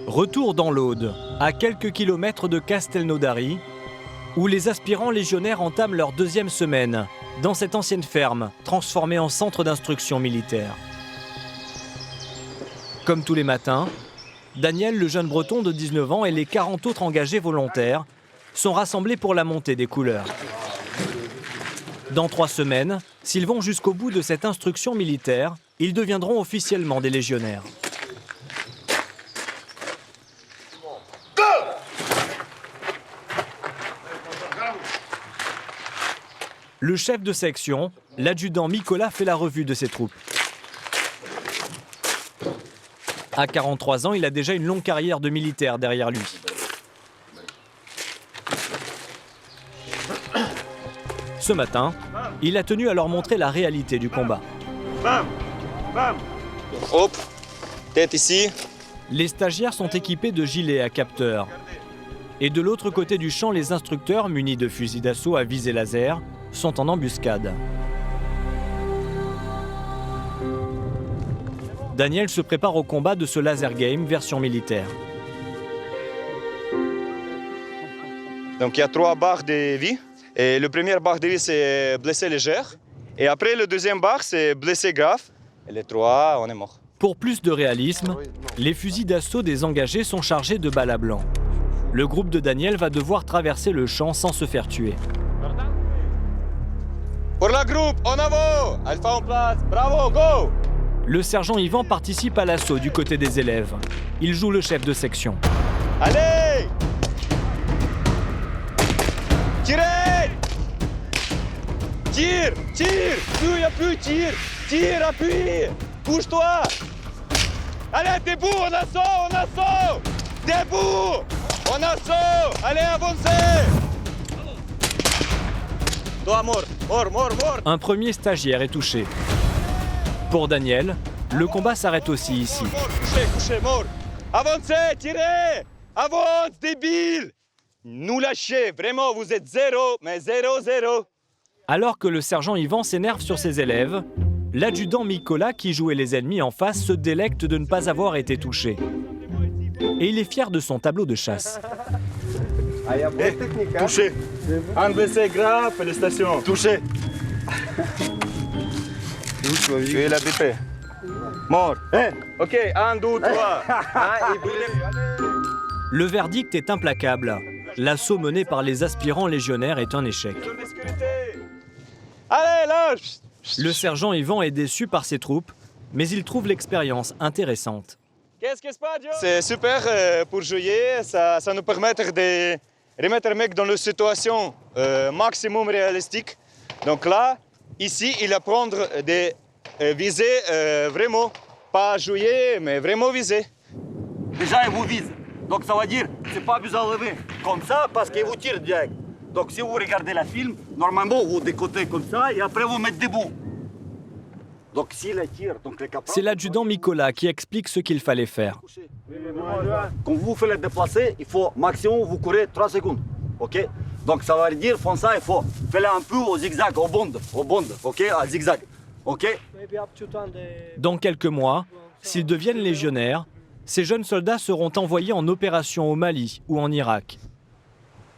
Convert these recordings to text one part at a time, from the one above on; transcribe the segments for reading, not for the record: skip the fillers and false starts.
Retour dans l'Aude, à quelques kilomètres de Castelnaudary, où les aspirants légionnaires entament leur deuxième semaine, dans cette ancienne ferme, transformée en centre d'instruction militaire. Comme tous les matins, Daniel, le jeune breton de 19 ans, et les 40 autres engagés volontaires sont rassemblés pour la montée des couleurs. Dans 3 semaines, s'ils vont jusqu'au bout de cette instruction militaire, ils deviendront officiellement des légionnaires. Le chef de section, l'adjudant Nicolas, fait la revue de ses troupes. À 43 ans, il a déjà une longue carrière de militaire derrière lui. Ce matin, il a tenu à leur montrer la réalité du combat. Bam, bam. Hop, tête ici. Les stagiaires sont équipés de gilets à capteurs. Et de l'autre côté du champ, les instructeurs, munis de fusils d'assaut à visée laser, sont en embuscade. Daniel se prépare au combat de ce laser game version militaire. Donc il y a 3 barres de vie. Et le premier barre de vie, c'est blessé léger. Et après, le deuxième barre, c'est blessé grave. Et les 3, on est mort. Pour plus de réalisme, les fusils d'assaut des engagés sont chargés de balles à blanc. Le groupe de Daniel va devoir traverser le champ sans se faire tuer. Pour la groupe, en avant! Alpha en place, bravo, go! Le sergent Yvan participe à l'assaut du côté des élèves. Il joue le chef de section. Allez! Tirez! Tire! Tire! Plus, y a plus, tire! Tire, appuie! Bouge-toi! Allez, debout, on assaut! Debout! On assaut! Allez, avancez! Toi, mort! Un premier stagiaire est touché. Pour Daniel, le combat s'arrête aussi ici. Couché, mort! Avancez, tirez! Avance, débile! Nous lâchez, vraiment, vous êtes 0, mais 0-0. Alors que le sergent Yvan s'énerve sur ses élèves, l'adjudant Nicolas, qui jouait les ennemis en face, se délecte de ne pas avoir été touché. Et il est fier de son tableau de chasse. Touché. Un blessé grave, félicitations. Touché. Tu es la BP. Mort. Ok, 1, 2, 3. Le verdict est implacable. L'assaut mené par les aspirants légionnaires est un échec. Allez, lâche! Le sergent Yvan est déçu par ses troupes, mais il trouve l'expérience intéressante. C'est super pour jouer, ça nous permet de remettre le mec dans une situation maximum réalistique. Donc là, ici, il apprend de viser vraiment, pas jouer, mais vraiment viser. Déjà, il vous vise. Donc ça veut dire, c'est pas besoin de lever comme ça parce qu'il vous tire direct. Donc si vous regardez le film, normalement vous décotez comme ça et après vous mettez debout. Donc s'il tire, donc les capables... C'est l'adjudant Nicolas qui explique ce qu'il fallait faire. Quand vous faites le déplacer, il faut maximum vous courez 3 secondes. Ok? Donc ça veut dire, font ça, il faut faire un peu au zigzag, au bond, ok? À zigzag. Ok? Dans quelques mois, s'ils deviennent légionnaires, ces jeunes soldats seront envoyés en opération au Mali ou en Irak.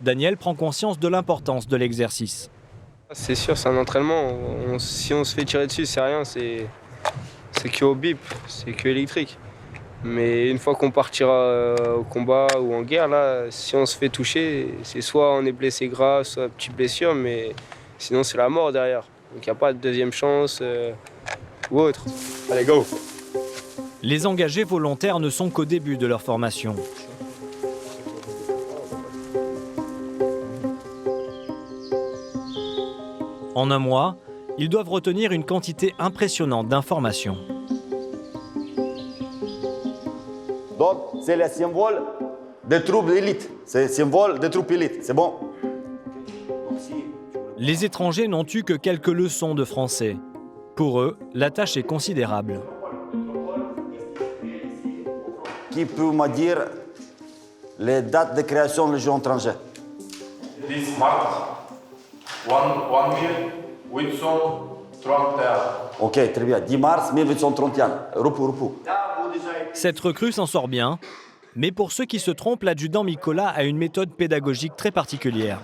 Daniel prend conscience de l'importance de l'exercice. C'est sûr, c'est un entraînement. Si on se fait tirer dessus, c'est rien, c'est que au bip, c'est que électrique. Mais une fois qu'on partira au combat ou en guerre, là, si on se fait toucher, c'est soit on est blessé grave, soit petite blessure, mais sinon c'est la mort derrière. Donc il n'y a pas de deuxième chance ou autre. Allez, go! Les engagés volontaires ne sont qu'au début de leur formation. En un mois, ils doivent retenir une quantité impressionnante d'informations. Donc c'est le symbole des troupes d'élite. C'est le symbole des troupes élites, c'est bon? Les étrangers n'ont eu que quelques leçons de français. Pour eux, la tâche est considérable. Qui peut me dire les dates de création de la Légion étrangère? This March, 1831. Ok, très bien. 10 mars 1831. Repos. Cette recrue s'en sort bien, Mais pour ceux qui se trompent, l'adjudant Mikola a une méthode pédagogique très particulière.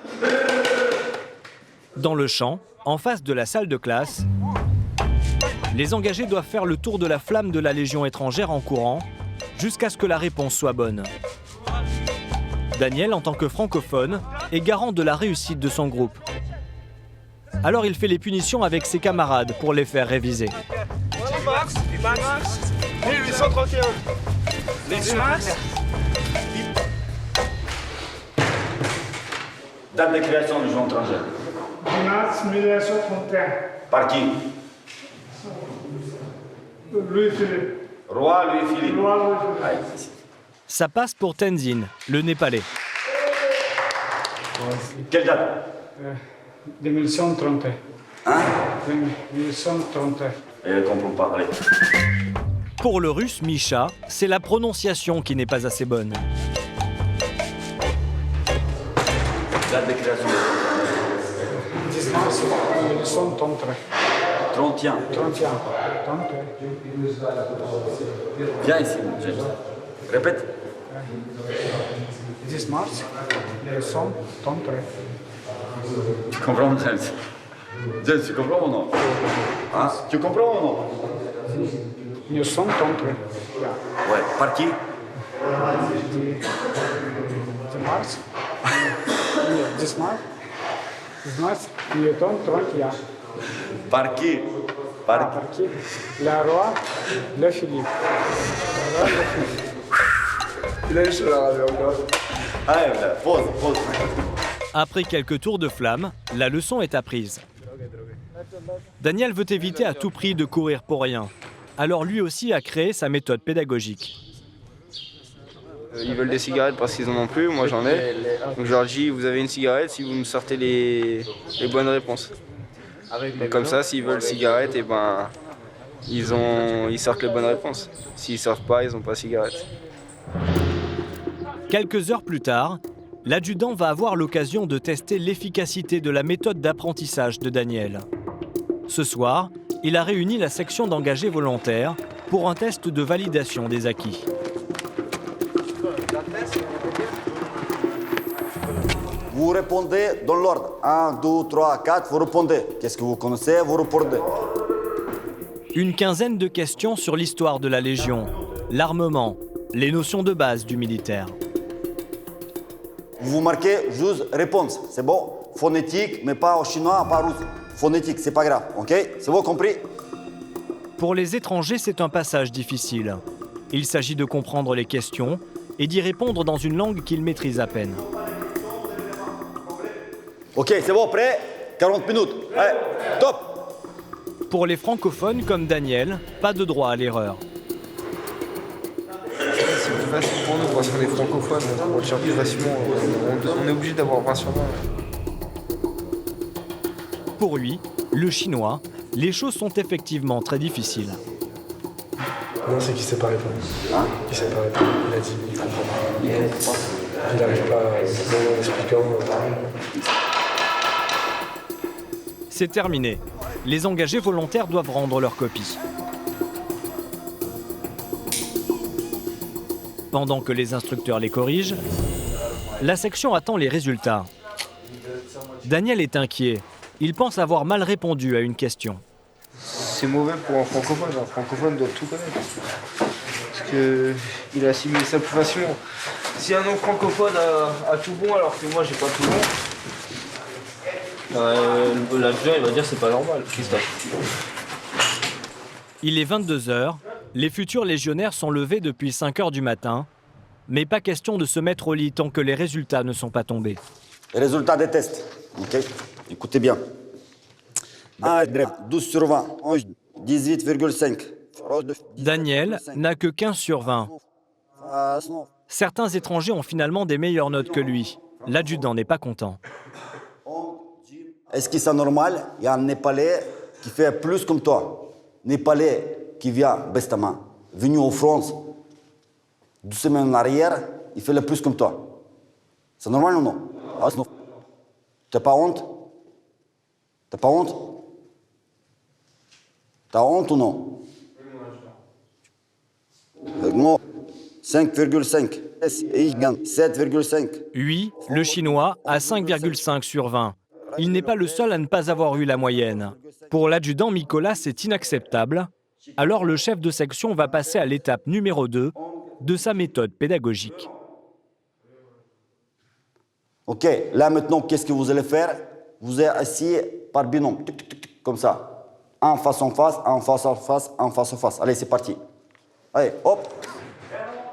Dans le champ, en face de la salle de classe, les engagés doivent faire le tour de la flamme de la Légion étrangère en courant, jusqu'à ce que la réponse soit bonne. Daniel, en tant que francophone, est garant de la réussite de son groupe. Alors il fait les punitions avec ses camarades pour les faire réviser. 1831. Date de création du Légion étrangère. Mars 1931. Par qui? Louis-Philippe. Roi Louis-Philippe. Roi Louis-Philippe. Allez. Ça passe pour Tenzin, le Népalais. Quelle date? 1931. Hein? 1931. Elle ne comprend pas. Allez. Pour le russe Misha, c'est la prononciation qui n'est pas assez bonne. Date de création. 10 mars 1933. 31. 31. Viens ici, James. Répète. 10 mars 1933. Tu comprends, James? James, tu comprends ou non? Hein? Tu comprends ou non? 1933. Ouais. Par qui? 10 mars. 10 mars. 10 mars 1931. Par qui? Par Par qui? Le roi Louis-Philippe. Il a sur la radio encore. Allez, pause. Après quelques tours de flamme, la leçon est apprise. Daniel veut éviter à tout prix de courir pour rien. Alors lui aussi a créé sa méthode pédagogique. Ils veulent des cigarettes parce qu'ils en ont plus, moi j'en ai. Donc je leur dis, vous avez une cigarette si vous me sortez les bonnes réponses. Et comme ça, s'ils veulent cigarette, et ben, ils sortent les bonnes réponses. S'ils sortent pas, ils n'ont pas cigarette. Quelques heures plus tard, l'adjudant va avoir l'occasion de tester l'efficacité de la méthode d'apprentissage de Daniel. Ce soir, il a réuni la section d'engagés volontaires pour un test de validation des acquis. Vous répondez dans l'ordre. 1, 2, 3, 4, vous répondez. Qu'est-ce que vous connaissez, vous répondez. Une quinzaine de questions sur l'histoire de la Légion, l'armement, les notions de base du militaire. Vous marquez juste réponse, c'est bon. Phonétique, mais pas au chinois, pas russe. Phonétique, c'est pas grave, ok? C'est bon, compris? Pour les étrangers, c'est un passage difficile. Il s'agit de comprendre les questions et d'y répondre dans une langue qu'ils maîtrisent à peine. Ok, c'est bon, prêt? 40 minutes. Allez, top! Pour les francophones comme Daniel, pas de droit à l'erreur. C'est plus facile pour nous parce qu'on est francophones, on retire plus facilement. On est obligé d'avoir 20 sur 20. Pour lui, le chinois, les choses sont effectivement très difficiles. Non, c'est qu'il sait pas répondre. Il sait pas répondre. Il a dit, il comprend pas. Il n'arrive pas en expliquant. C'est terminé. Les engagés volontaires doivent rendre leur copie. Pendant que les instructeurs les corrigent, la section attend les résultats. Daniel est inquiet. Il pense avoir mal répondu à une question. C'est mauvais pour un francophone. Un francophone doit tout connaître. Parce qu'il assimile ça plus facilement. Si un non-francophone a tout bon alors que moi j'ai pas tout bon, l'adjoint il va dire c'est pas normal, Christophe. Il est 22h. Les futurs légionnaires sont levés depuis 5h du matin. Mais pas question de se mettre au lit tant que les résultats ne sont pas tombés. Les résultats des tests, ok? Écoutez bien. 12 sur 20, 18,5. Daniel n'a que 15 sur 20. Certains étrangers ont finalement des meilleures notes que lui. L'adjudant n'est pas content. Est-ce que c'est normal? Il y a un Népalais qui fait plus comme toi. Népalais qui vient, bestement, venu en France 2 semaines en arrière, il fait le plus comme toi. C'est normal ou non? T'as pas honte? T'as pas honte? T'as honte ou non? Non, 5,5. Ich gagne 7,5. Oui, le Chinois a 5,5 sur 20. Il n'est pas le seul à ne pas avoir eu la moyenne. Pour l'adjudant Mikola, c'est inacceptable. Alors le chef de section va passer à l'étape numéro 2 de sa méthode pédagogique. Ok, là maintenant, qu'est-ce que vous allez faire? Vous êtes assis par binôme, tic, tic, tic, tic, comme ça. Un face en face, un face en face, un face en face. Allez, c'est parti. Allez, hop.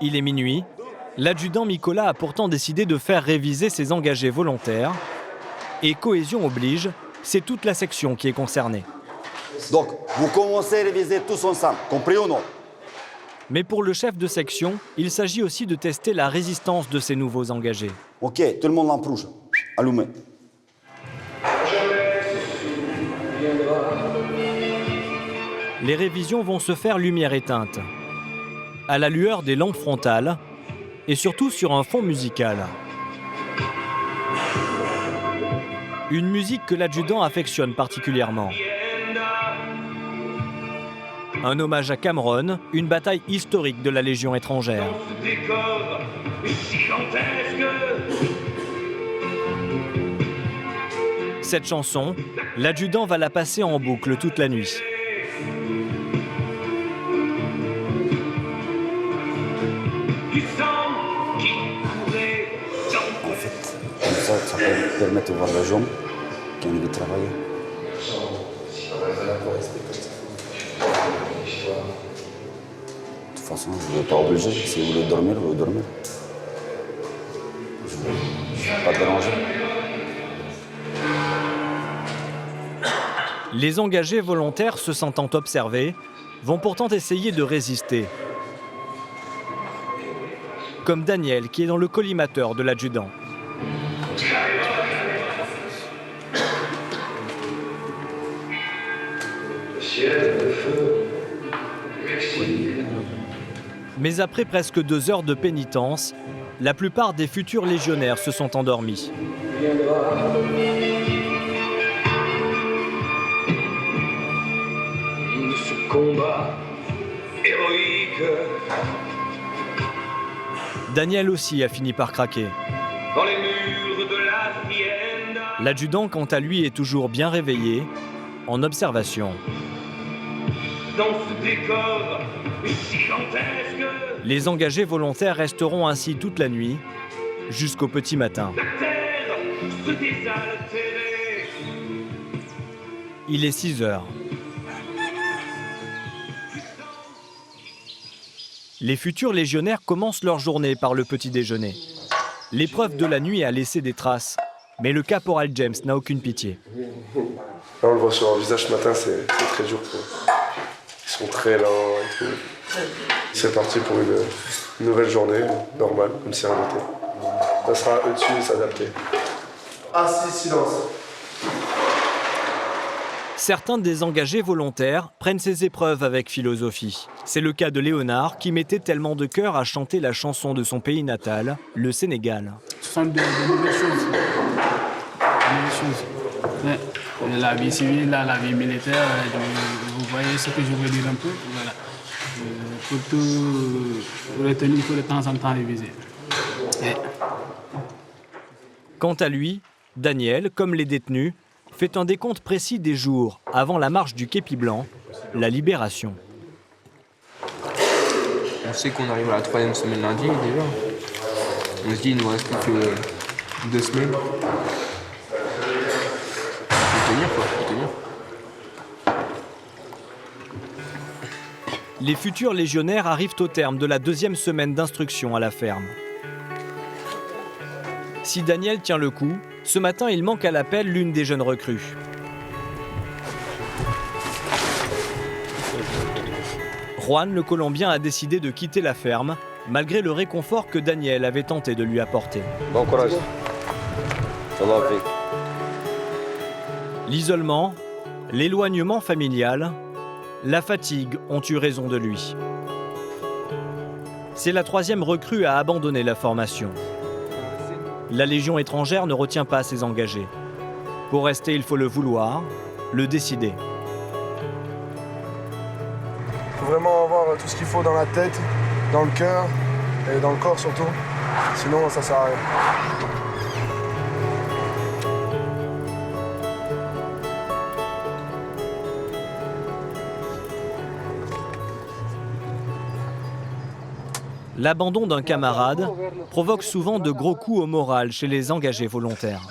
Il est minuit. L'adjudant Mikola a pourtant décidé de faire réviser ses engagés volontaires. Et cohésion oblige, c'est toute la section qui est concernée. Donc, vous commencez à réviser tous ensemble, compris ou non? Mais pour le chef de section, il s'agit aussi de tester la résistance de ces nouveaux engagés. Ok, tout le monde lampe rouge. Allumez. Les révisions vont se faire lumière éteinte, à la lueur des lampes frontales et surtout sur un fond musical. Une musique que l'adjudant affectionne particulièrement. Un hommage à Cameron, une bataille historique de la Légion étrangère. Cette chanson, l'adjudant va la passer en boucle toute la nuit. En fait, comme ça peut permettre de voir les gens qui ont envie de travailler. De toute façon, je ne vais pas obliger. Si vous voulez dormir, vous dormir. Je ne vais pas déranger. Les engagés volontaires, se sentant observés, vont pourtant essayer de résister. Comme Daniel, qui est dans le collimateur de l'adjudant. Mais après presque 2 heures de pénitence, la plupart des futurs légionnaires se sont endormis. Ce combat héroïque. Daniel aussi a fini par craquer. Dans les murs de la Vienne. L'adjudant, quant à lui, est toujours bien réveillé, en observation. Dans ce décor gigantesque. Les engagés volontaires resteront ainsi toute la nuit, jusqu'au petit matin. La terre se désaltérait. Il est 6 heures. Les futurs légionnaires commencent leur journée par le petit déjeuner. L'épreuve de la nuit a laissé des traces, mais le caporal James n'a aucune pitié. Là, on le voit sur leur visage ce matin, c'est très dur pour eux. Ils sont très lents et tout. C'est parti pour une nouvelle journée, normale, comme si rien n'était. Ça sera à eux dessus et s'adapter. Assis, silence. Certains des engagés volontaires prennent ces épreuves avec philosophie. C'est le cas de Léonard qui mettait tellement de cœur à chanter la chanson de son pays natal, le Sénégal. Ce sont de nouvelles choses. Ouais. La vie civile, la vie militaire, vous voyez ce que je veux dire un peu. Voilà. Pour tout retenir, il faut de temps en temps réviser. Ouais. Quant à lui, Daniel, comme les détenus, fait un décompte précis des jours avant la marche du képi blanc, la libération. On sait qu'on arrive à la 3e semaine lundi déjà. On se dit il nous reste plus que 2 semaines. Faut tenir quoi, faut tenir. Les futurs légionnaires arrivent au terme de la 2e semaine d'instruction à la ferme. Si Daniel tient le coup, ce matin il manque à l'appel l'une des jeunes recrues. Juan, le Colombien, a décidé de quitter la ferme, malgré le réconfort que Daniel avait tenté de lui apporter. Bon courage. Ça va, fait. L'isolement, l'éloignement familial, la fatigue ont eu raison de lui. C'est la 3e recrue à abandonner la formation. La Légion étrangère ne retient pas ses engagés. Pour rester, il faut le vouloir, le décider. Il faut vraiment avoir tout ce qu'il faut dans la tête, dans le cœur et dans le corps surtout. Sinon, ça sert à rien. L'abandon d'un camarade provoque souvent de gros coups au moral chez les engagés volontaires.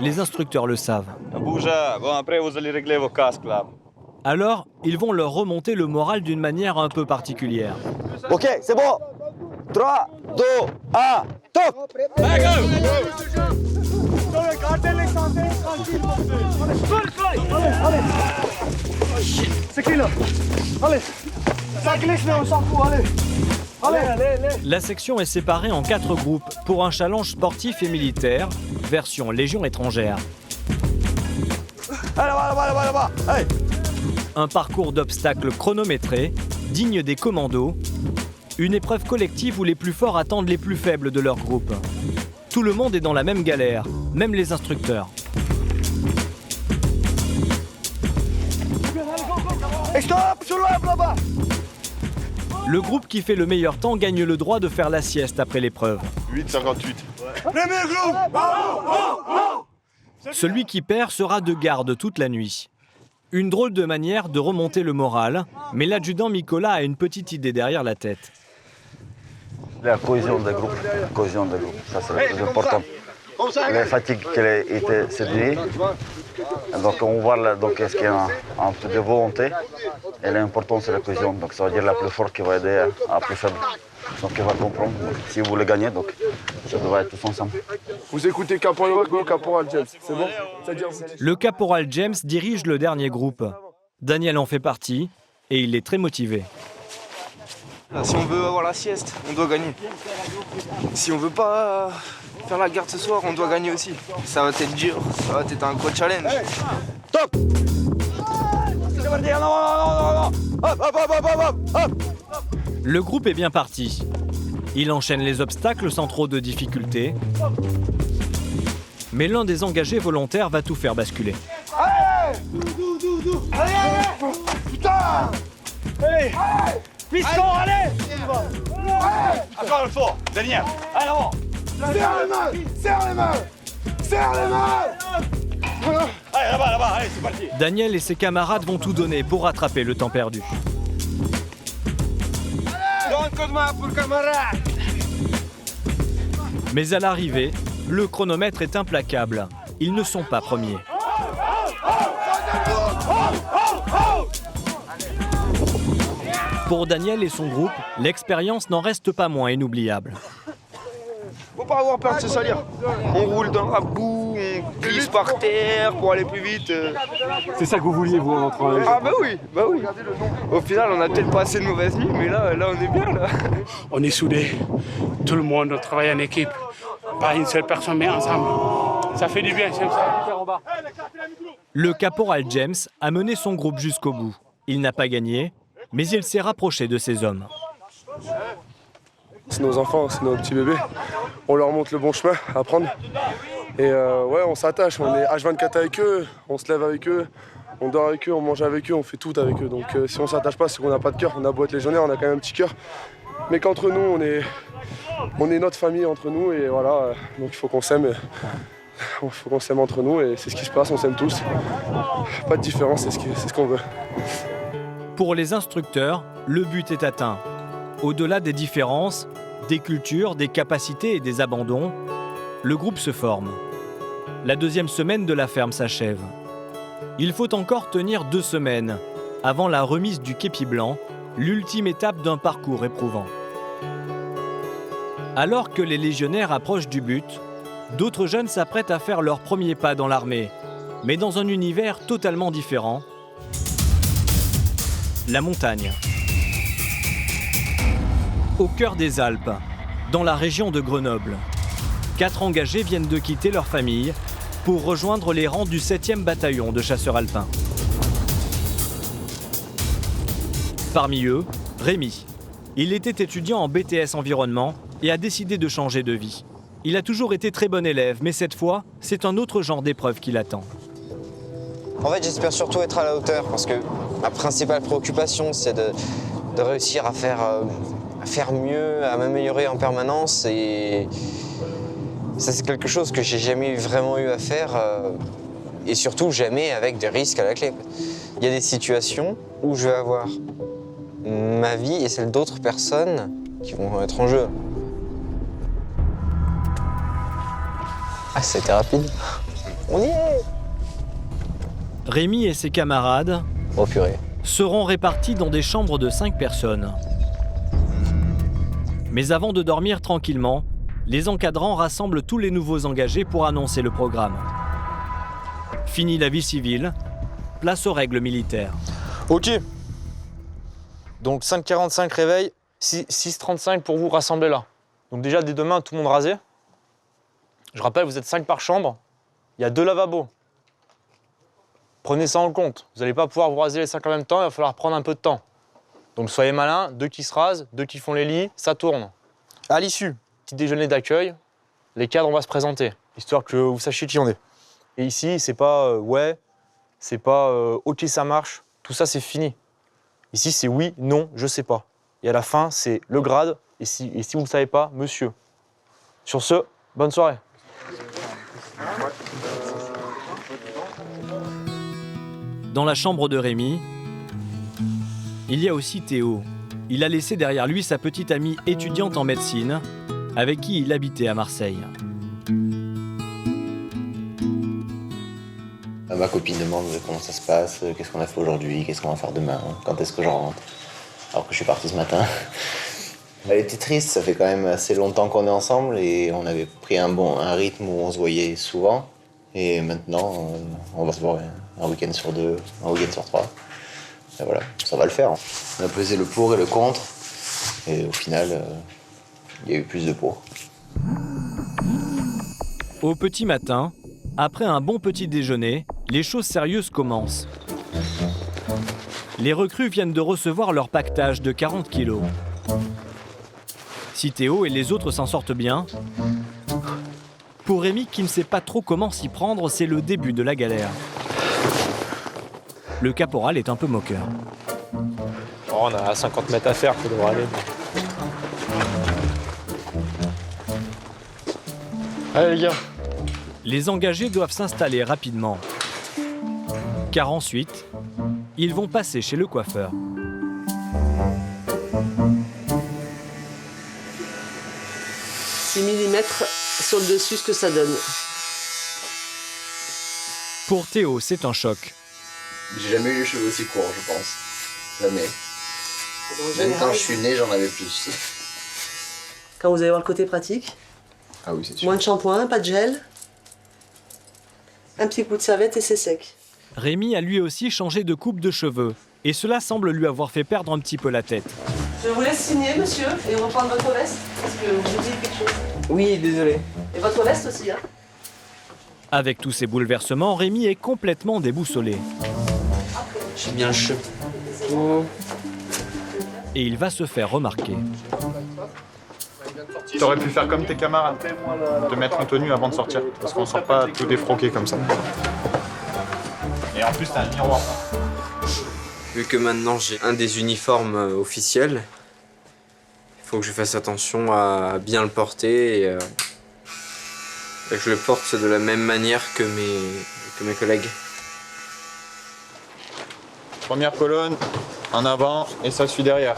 Les instructeurs le savent. Bouge, bon après vous allez régler vos casques là. Alors, ils vont leur remonter le moral d'une manière un peu particulière. Ok, c'est bon. 3, 2, 1, top. C'est qui là? Allez, ça glisse mais on s'en fout, allez. La section est séparée en 4 groupes pour un challenge sportif et militaire, version Légion étrangère. Allez. Un parcours d'obstacles chronométré, digne des commandos, une épreuve collective où les plus forts attendent les plus faibles de leur groupe. Tout le monde est dans la même galère, même les instructeurs. Et stop, sur là-bas. Le groupe qui fait le meilleur temps gagne le droit de faire la sieste après l'épreuve. 8,58. Celui qui perd sera de garde toute la nuit. Une drôle de manière de remonter le moral, mais l'adjudant Mikola a une petite idée derrière la tête. La cohésion de groupe, ça c'est le plus important. La fatigue qui a été cette nuit, donc on voit là, donc est-ce qu'il y a un peu de volonté, et l'important c'est la cohésion, donc ça veut dire la plus forte qui va aider à la plus faible. Donc il va comprendre, donc, si vous voulez gagner, donc ça devrait être tous ensemble. Vous écoutez Caporal James, c'est bon? Le caporal James dirige le dernier groupe. Daniel en fait partie, et il est très motivé. Si on veut avoir la sieste, on doit gagner. Si on veut pas faire la garde ce soir, on doit gagner aussi. Ça va être dur, ça va être un gros challenge. Top. Le groupe est bien parti. Il enchaîne les obstacles sans trop de difficultés. Mais l'un des engagés volontaires va tout faire basculer. Allez, putain. Allez, piston, allez. Encore une fois, Daniel, allez avant. Serre les mains. Allez, là-bas, allez, c'est parti. Daniel et ses camarades vont tout donner pour rattraper le temps perdu. Donne un coup de main pour le camarade. Mais à l'arrivée, le chronomètre est implacable. Ils ne sont pas premiers. Pour Daniel et son groupe, l'expérience n'en reste pas moins inoubliable. Faut pas avoir peur de se salir. On roule dans la boue, on glisse par terre pour aller plus vite. C'est ça que vous vouliez, vous, en train. Ah bah oui. Au final, on a peut-être pas assez de mauvaises nuits, mais là, on est bien, là. On est soudés. Tout le monde, on travaille en équipe. Pas une seule personne, mais ensemble. Ça fait du bien, j'aime ça. Le caporal James a mené son groupe jusqu'au bout. Il n'a pas gagné, mais il s'est rapproché de ses hommes. C'est nos enfants, c'est nos petits bébés. On leur montre le bon chemin à prendre. Et ouais, on s'attache, on est H24 avec eux, on se lève avec eux, on dort avec eux, on mange avec eux, on fait tout avec eux. Donc si on s'attache pas, c'est qu'on n'a pas de cœur. On a beau être légionnaire, on a quand même un petit cœur. Mais qu'entre nous, on est notre famille entre nous et voilà. Donc il faut qu'on s'aime. Il faut qu'on s'aime entre nous et c'est ce qui se passe, on s'aime tous. Pas de différence, c'est ce qu'on veut. Pour les instructeurs, le but est atteint. Au-delà des différences, des cultures, des capacités et des abandons, le groupe se forme. La deuxième semaine de la ferme s'achève. Il faut encore tenir 2 semaines avant la remise du képi blanc, l'ultime étape d'un parcours éprouvant. Alors que les légionnaires approchent du but, d'autres jeunes s'apprêtent à faire leur premier pas dans l'armée, mais dans un univers totalement différent. La montagne. Au cœur des Alpes, dans la région de Grenoble, 4 engagés viennent de quitter leur famille pour rejoindre les rangs du 7e bataillon de chasseurs alpins. Parmi eux, Rémi. Il était étudiant en BTS environnement et a décidé de changer de vie. Il a toujours été très bon élève, mais cette fois, c'est un autre genre d'épreuve qui l'attend. En fait, j'espère surtout être à la hauteur parce que ma principale préoccupation, c'est de réussir à faire faire mieux, à m'améliorer en permanence. Et ça, c'est quelque chose que j'ai jamais vraiment eu à faire. Et surtout, jamais avec des risques à la clé. Il y a des situations où je vais avoir ma vie et celle d'autres personnes qui vont être en jeu. Ah, c'était rapide. On y est! Rémi et ses camarades Oh purée. seront répartis dans des chambres de 5 personnes. Mais avant de dormir tranquillement, les encadrants rassemblent tous les nouveaux engagés pour annoncer le programme. Fini la vie civile, place aux règles militaires. Ok. Donc 5h45 réveil, 6h35 pour vous rassembler là. Donc déjà dès demain, tout le monde rasé. Je rappelle, vous êtes 5 par chambre. Il y a 2 lavabos. Prenez ça en compte. Vous n'allez pas pouvoir vous raser les 5 en même temps, il va falloir prendre un peu de temps. Donc soyez malins, 2 qui se rasent, 2 qui font les lits, ça tourne. À l'issue, petit déjeuner d'accueil, les cadres, on va se présenter, histoire que vous sachiez qui on est. Et ici, c'est pas ouais, c'est pas ok, ça marche, tout ça c'est fini. Ici, c'est oui, non, je sais pas. Et à la fin, c'est le grade, et si vous ne le savez pas, monsieur. Sur ce, bonne soirée. Dans la chambre de Rémi, il y a aussi Théo. Il a laissé derrière lui sa petite amie étudiante en médecine, avec qui il habitait à Marseille. Ma copine demande comment ça se passe, qu'est-ce qu'on a fait aujourd'hui, qu'est-ce qu'on va faire demain, quand est-ce que je rentre, alors que je suis parti ce matin. Elle était triste, ça fait quand même assez longtemps qu'on est ensemble et on avait pris un rythme où on se voyait souvent. Et maintenant, on va se voir un week-end sur 2, un week-end sur 3. Et voilà, ça va le faire. On a pesé le pour et le contre. Et au final, il y a eu plus de pour. Au petit matin, après un bon petit déjeuner, les choses sérieuses commencent. Les recrues viennent de recevoir leur pactage de 40 kilos. Si Théo et les autres s'en sortent bien, pour Rémi qui ne sait pas trop comment s'y prendre, c'est le début de la galère. Le caporal est un peu moqueur. Oh, on a 50 mètres à faire, il faudra aller. Allez les gars. Les engagés doivent s'installer rapidement. Car ensuite, ils vont passer chez le coiffeur. Mm sur le dessus, ce que ça donne. Pour Théo, c'est un choc. J'ai jamais eu les cheveux aussi courts, je pense. Jamais. Même quand je suis né, j'en avais plus. Quand vous allez voir le côté pratique, Ah oui, c'est sûr. moins de shampoing, pas de gel, un petit coup de serviette et c'est sec. Rémi a lui aussi changé de coupe de cheveux. Et cela semble lui avoir fait perdre un petit peu la tête. Je vous laisse signer, monsieur, et reprendre votre veste, parce que vous me dites quelque chose. Oui, désolé. Et votre veste aussi, hein. Avec tous ces bouleversements, Rémi est complètement déboussolé. J'ai bien le cheveu. Et il va se faire remarquer. T'aurais pu faire comme tes camarades, te mettre en tenue avant de sortir, parce qu'on sort pas tout défroqué comme ça. Et en plus, t'as un miroir. Vu que maintenant j'ai un des uniformes officiels, il faut que je fasse attention à bien le porter et que je le porte de la même manière que mes collègues. Première colonne, en avant, et ça suit derrière.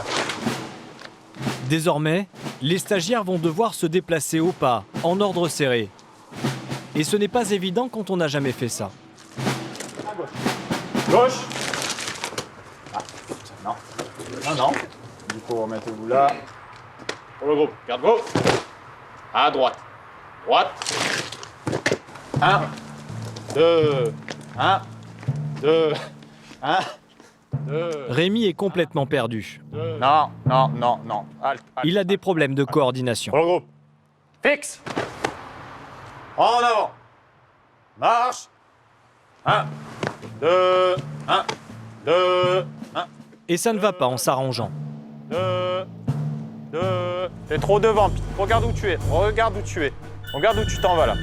Désormais, les stagiaires vont devoir se déplacer au pas, en ordre serré. Et ce n'est pas évident quand on n'a jamais fait ça. Gauche. Non. Non, non. Du coup, remettez-vous là. Pour le groupe, garde-vous. À droite. Droite. 1, 2, 1, 2, 1, 2. Rémi est complètement perdu. Non, non, non, non. Halte, halte. Il a des problèmes de coordination. Pour le groupe. Fixe. En avant. Marche. 1, 2, 1, 2, 1. Et ça ne va pas en s'arrangeant. 2, 2. T'es trop devant. Regarde où tu es. Regarde où tu es. Regarde où tu t'en vas là.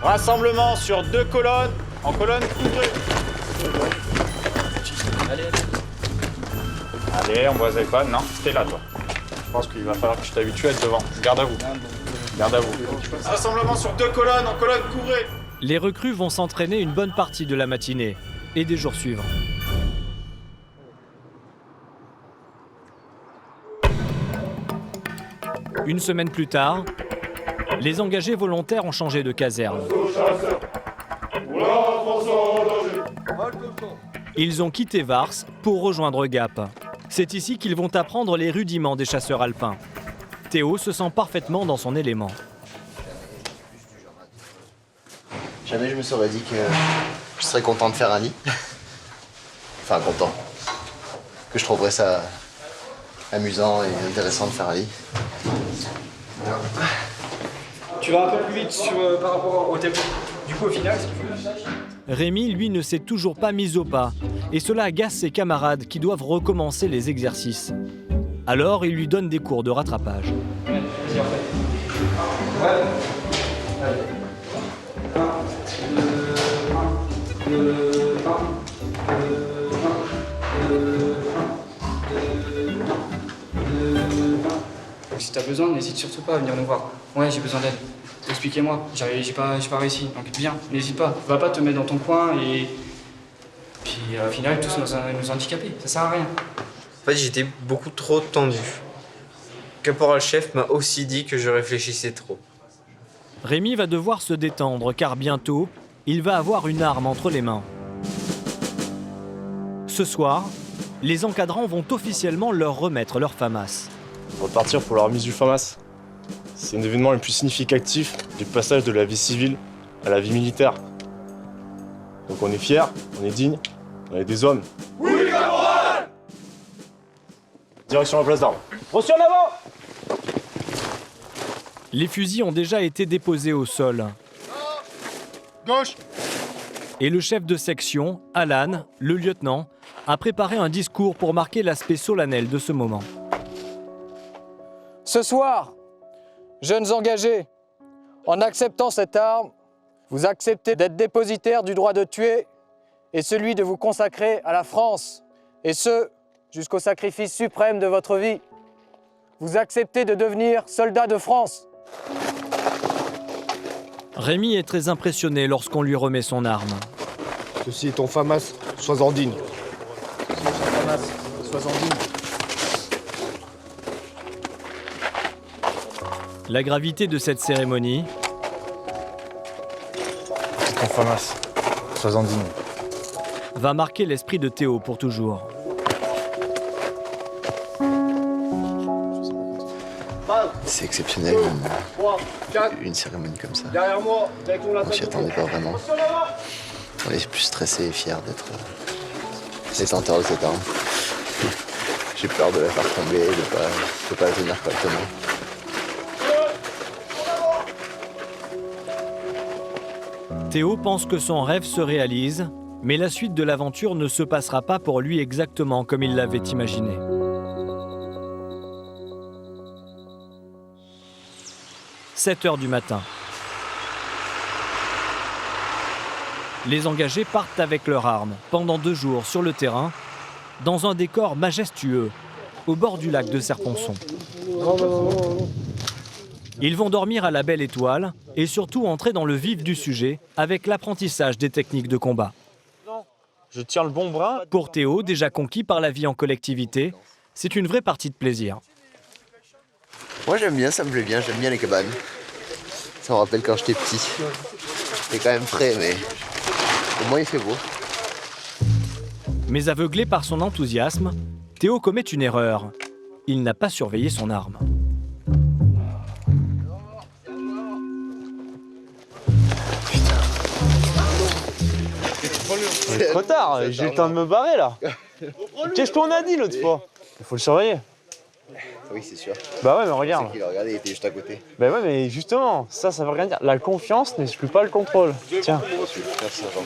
Rassemblement sur 2 colonnes. En colonne toutes 2. Allez, on voit pas. Non, t'es là toi. Je pense qu'il va falloir que tu t'habitues à être devant. Garde à vous. Garde à vous. Rassemblement sur 2 colonnes, en colonne, couvrez. Les recrues vont s'entraîner une bonne partie de la matinée et des jours suivants. Une semaine plus tard, les engagés volontaires ont changé de caserne. Ils ont quitté Vars pour rejoindre Gap. C'est ici qu'ils vont apprendre les rudiments des chasseurs alpins. Théo se sent parfaitement dans son élément. Jamais je me serais dit que je serais content de faire un lit. Enfin, content. Que je trouverais ça amusant et intéressant de faire un lit. Tu vas un peu plus vite par rapport au tempo. Du coup, au final, Rémi, lui, ne s'est toujours pas mis au pas. Et cela agace ses camarades qui doivent recommencer les exercices. Alors, il lui donne des cours de rattrapage. Vas-y, en fait. Ouais. Allez. 1, 2, 1. Si t'as besoin, n'hésite surtout pas à venir nous voir. Ouais, j'ai besoin d'aide. Expliquez-moi, j'ai pas réussi, donc viens, n'hésite pas. Va pas te mettre dans ton coin et... Puis au final, tous nous handicaper, ça sert à rien. En fait, j'étais beaucoup trop tendu. Caporal-chef m'a aussi dit que je réfléchissais trop. Rémi va devoir se détendre car bientôt, il va avoir une arme entre les mains. Ce soir, les encadrants vont officiellement leur remettre leur FAMAS. Repartir pour la remise du FAMAS. C'est un événement le plus significatif du passage de la vie civile à la vie militaire. Donc on est fiers, on est dignes, on est des hommes. Oui, caporal! Direction la place d'armes. Reçu en avant! Les fusils ont déjà été déposés au sol. Gauche! Et le chef de section, Alan, le lieutenant, a préparé un discours pour marquer l'aspect solennel de ce moment. Ce soir, jeunes engagés, en acceptant cette arme, vous acceptez d'être dépositaire du droit de tuer et celui de vous consacrer à la France, et ce, jusqu'au sacrifice suprême de votre vie. Vous acceptez de devenir soldat de France. Rémi est très impressionné lorsqu'on lui remet son arme. Ceci est ton FAMAS, sois-en digne. FAMAS, sois-en digne. La gravité de cette cérémonie Ton FAMAS, sois-en digne. Va marquer l'esprit de Théo pour toujours. C'est exceptionnel, une cérémonie comme ça. Derrière moi, On s'y attendait pas vraiment. On est plus stressé et fiers d'être détenteur de cette arme. J'ai peur de la faire tomber, de pas la tenir correctement. Théo pense que son rêve se réalise, mais la suite de l'aventure ne se passera pas pour lui exactement comme il l'avait imaginé. « 7 heures du matin. Les engagés partent avec leurs armes pendant 2 jours sur le terrain, dans un décor majestueux, au bord du lac de Serponçon. Ils vont dormir à la belle étoile et surtout entrer dans le vif du sujet avec l'apprentissage des techniques de combat. Je tiens le bon bras. Pour Théo, déjà conquis par la vie en collectivité, c'est une vraie partie de plaisir. Moi j'aime bien, ça me plaît bien, j'aime bien les cabanes. Ça me rappelle quand j'étais petit. C'est quand même frais, mais au moins il fait beau. Mais aveuglé par son enthousiasme, Théo commet une erreur. Il n'a pas surveillé son arme. C'est trop tard, j'ai le temps de me barrer là. Qu'est-ce qu'on a dit l'autre fois? Il faut le surveiller. Oui, c'est sûr. Bah ouais, mais regarde. C'est qu'il a regardé, il était juste à côté. Bah ouais, mais justement, ça veut rien dire. La confiance n'exclut pas le contrôle. Tiens. Merci, sergent.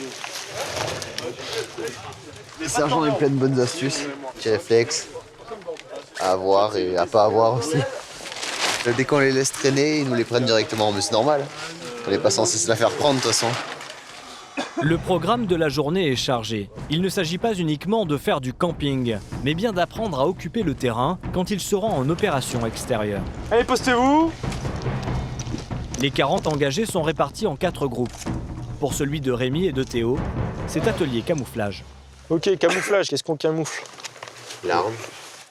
Le sergent est plein de bonnes astuces, petits réflexes à avoir et à pas avoir aussi. Dès qu'on les laisse traîner, ils nous les prennent directement, mais c'est normal. On n'est pas censé se la faire prendre de toute façon. Le programme de la journée est chargé. Il ne s'agit pas uniquement de faire du camping, mais bien d'apprendre à occuper le terrain quand ils seront en opération extérieure. Allez, postez-vous! Les 40 engagés sont répartis en 4 groupes. Pour celui de Rémi et de Théo, c'est atelier camouflage. Ok, camouflage, qu'est-ce qu'on camoufle? L'arme.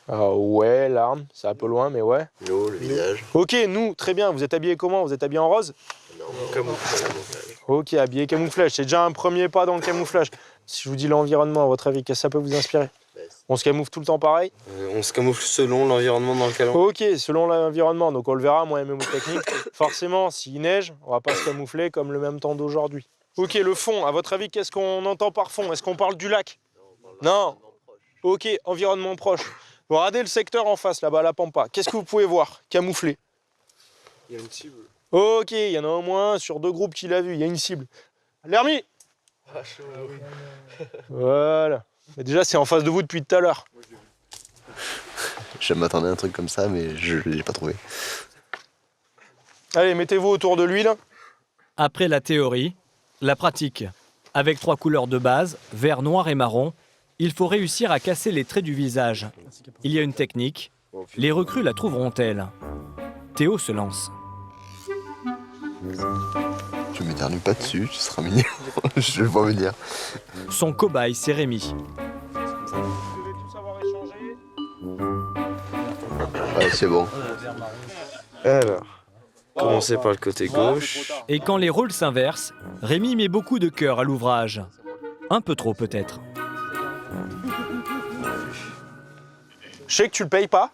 Ah ouais, l'arme, c'est un peu loin, mais ouais. L'eau, le visage. Ok, nous, très bien, vous êtes habillés comment? Vous êtes habillés en rose? Non, camouflage. Ok, habillé camouflage, c'est déjà un premier pas dans le camouflage. Si je vous dis l'environnement, à votre avis, qu'est-ce que ça peut vous inspirer? On se camoufle tout le temps pareil? On se camoufle selon l'environnement dans lequel on... Ok, selon l'environnement, donc on le verra, moi, MMO technique. Forcément, s'il neige, on va pas se camoufler comme le même temps d'aujourd'hui. Ok, le fond, à votre avis, qu'est-ce qu'on entend par fond? Est-ce qu'on parle du lac? Non. Ok, environnement proche. Vous regardez le secteur en face, là-bas, à la Pampa. Qu'est-ce que vous pouvez voir? Camouflé. Il y a une cible. Ok, il y en a au moins sur 2 groupes qui l'a vu, il y a une cible. L'Hermie! Ah, chaud, oui. Voilà. Mais déjà, c'est en face de vous depuis tout à l'heure. Je m'attendais à un truc comme ça, mais je ne l'ai pas trouvé. Allez, mettez-vous autour de l'huile. Après la théorie, la pratique. Avec 3 couleurs de base, vert, noir et marron, il faut réussir à casser les traits du visage. Il y a une technique. Les recrues la trouveront-elles? Théo se lance. Tu m'éternues pas dessus, tu seras mignon. Je vais pas me dire. Son cobaye, c'est Rémi. Ouais, c'est bon. Alors, commencer par le côté gauche. Et quand les rôles s'inversent, Rémi met beaucoup de cœur à l'ouvrage. Un peu trop peut-être. Je sais que tu le payes pas.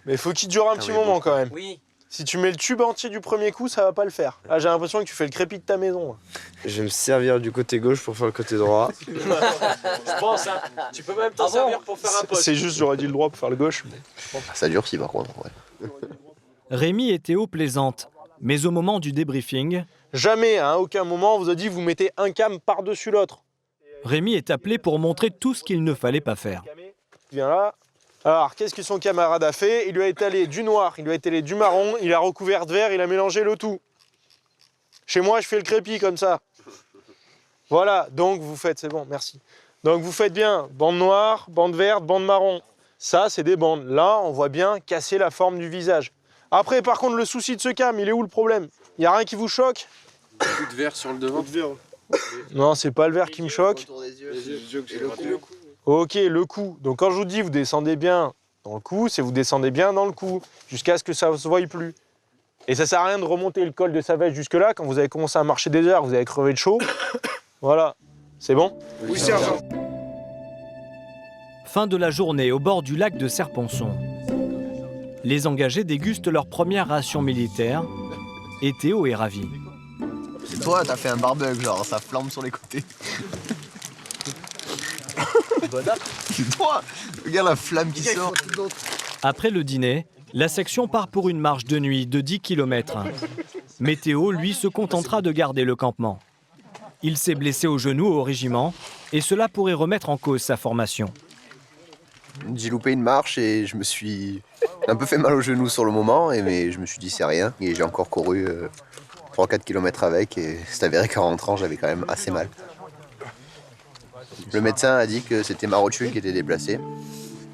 Mais faut qu'il dure un petit moment quand même. Oui. Si tu mets le tube entier du premier coup, ça va pas le faire. Ah, j'ai l'impression que tu fais le crépi de ta maison. Je vais me servir du côté gauche pour faire le côté droit. Je pense, hein. Tu peux même t'en servir pour faire un poste. C'est juste, j'aurais dit le droit pour faire le gauche. Mais... Ça durcit par contre, ouais. Rémi et Théo plaisantent. Mais au moment du débriefing... Jamais, à aucun moment, on vous a dit vous mettez un cam par-dessus l'autre. Rémi est appelé pour montrer tout ce qu'il ne fallait pas faire. Il vient là. Alors, qu'est-ce que son camarade a fait? Il lui a étalé du noir, il lui a étalé du marron, il a recouvert de vert, il a mélangé le tout. Chez moi, je fais le crépi comme ça. Voilà, donc vous faites, c'est bon, merci. Donc vous faites bien, bande noire, bande verte, bande marron. Ça, c'est des bandes. Là, on voit bien casser la forme du visage. Après, par contre, le souci de ce cam, il est où le problème? Il n'y a rien qui vous choque? Coup de vert sur le devant. Non, c'est pas le vert qui me choque. Ok, le cou. Donc quand je vous dis vous descendez bien dans le cou, c'est vous descendez bien dans le cou, jusqu'à ce que ça ne se voie plus. Et ça sert à rien de remonter le col de sa veste jusque-là, quand vous avez commencé à marcher des heures, vous avez crevé de chaud. Voilà, c'est bon? Oui, sergent. Fin de la journée au bord du lac de Serponçon. Les engagés dégustent leur première ration militaire et Théo est ravi. C'est toi, t'as fait un barbecue, genre ça flambe sur les côtés. C'est toi! Regarde la flamme qui sort. Après le dîner, la section part pour une marche de nuit de 10 km. Mais Théo, lui, se contentera de garder le campement. Il s'est blessé au genou au régiment et cela pourrait remettre en cause sa formation. J'ai loupé une marche et je me suis un peu fait mal au genou sur le moment, mais je me suis dit c'est rien. Et j'ai encore couru 3-4 km avec et c'est avéré qu'en rentrant j'avais quand même assez mal. Le médecin a dit que c'était ma rotule qui était déplacée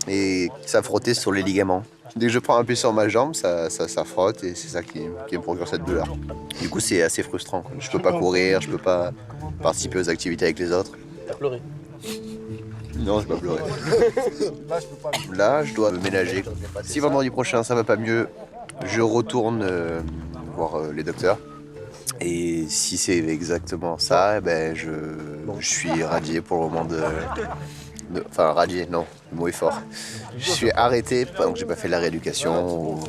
et ça frottait sur les ligaments. Dès que je prends un pied sur ma jambe, ça frotte et c'est ça qui me procure cette douleur. Du coup, c'est assez frustrant, quoi. Je peux pas courir, je peux pas participer aux activités avec les autres. T'as pleuré? Non, je vais pas pleurer. Là, je dois me ménager. Si vendredi prochain ça va pas mieux, je retourne voir les docteurs. Et si c'est exactement ça, eh ben je suis radié pour le moment Enfin, radié, non, le mot est fort. Je suis arrêté pendant que j'ai pas fait la rééducation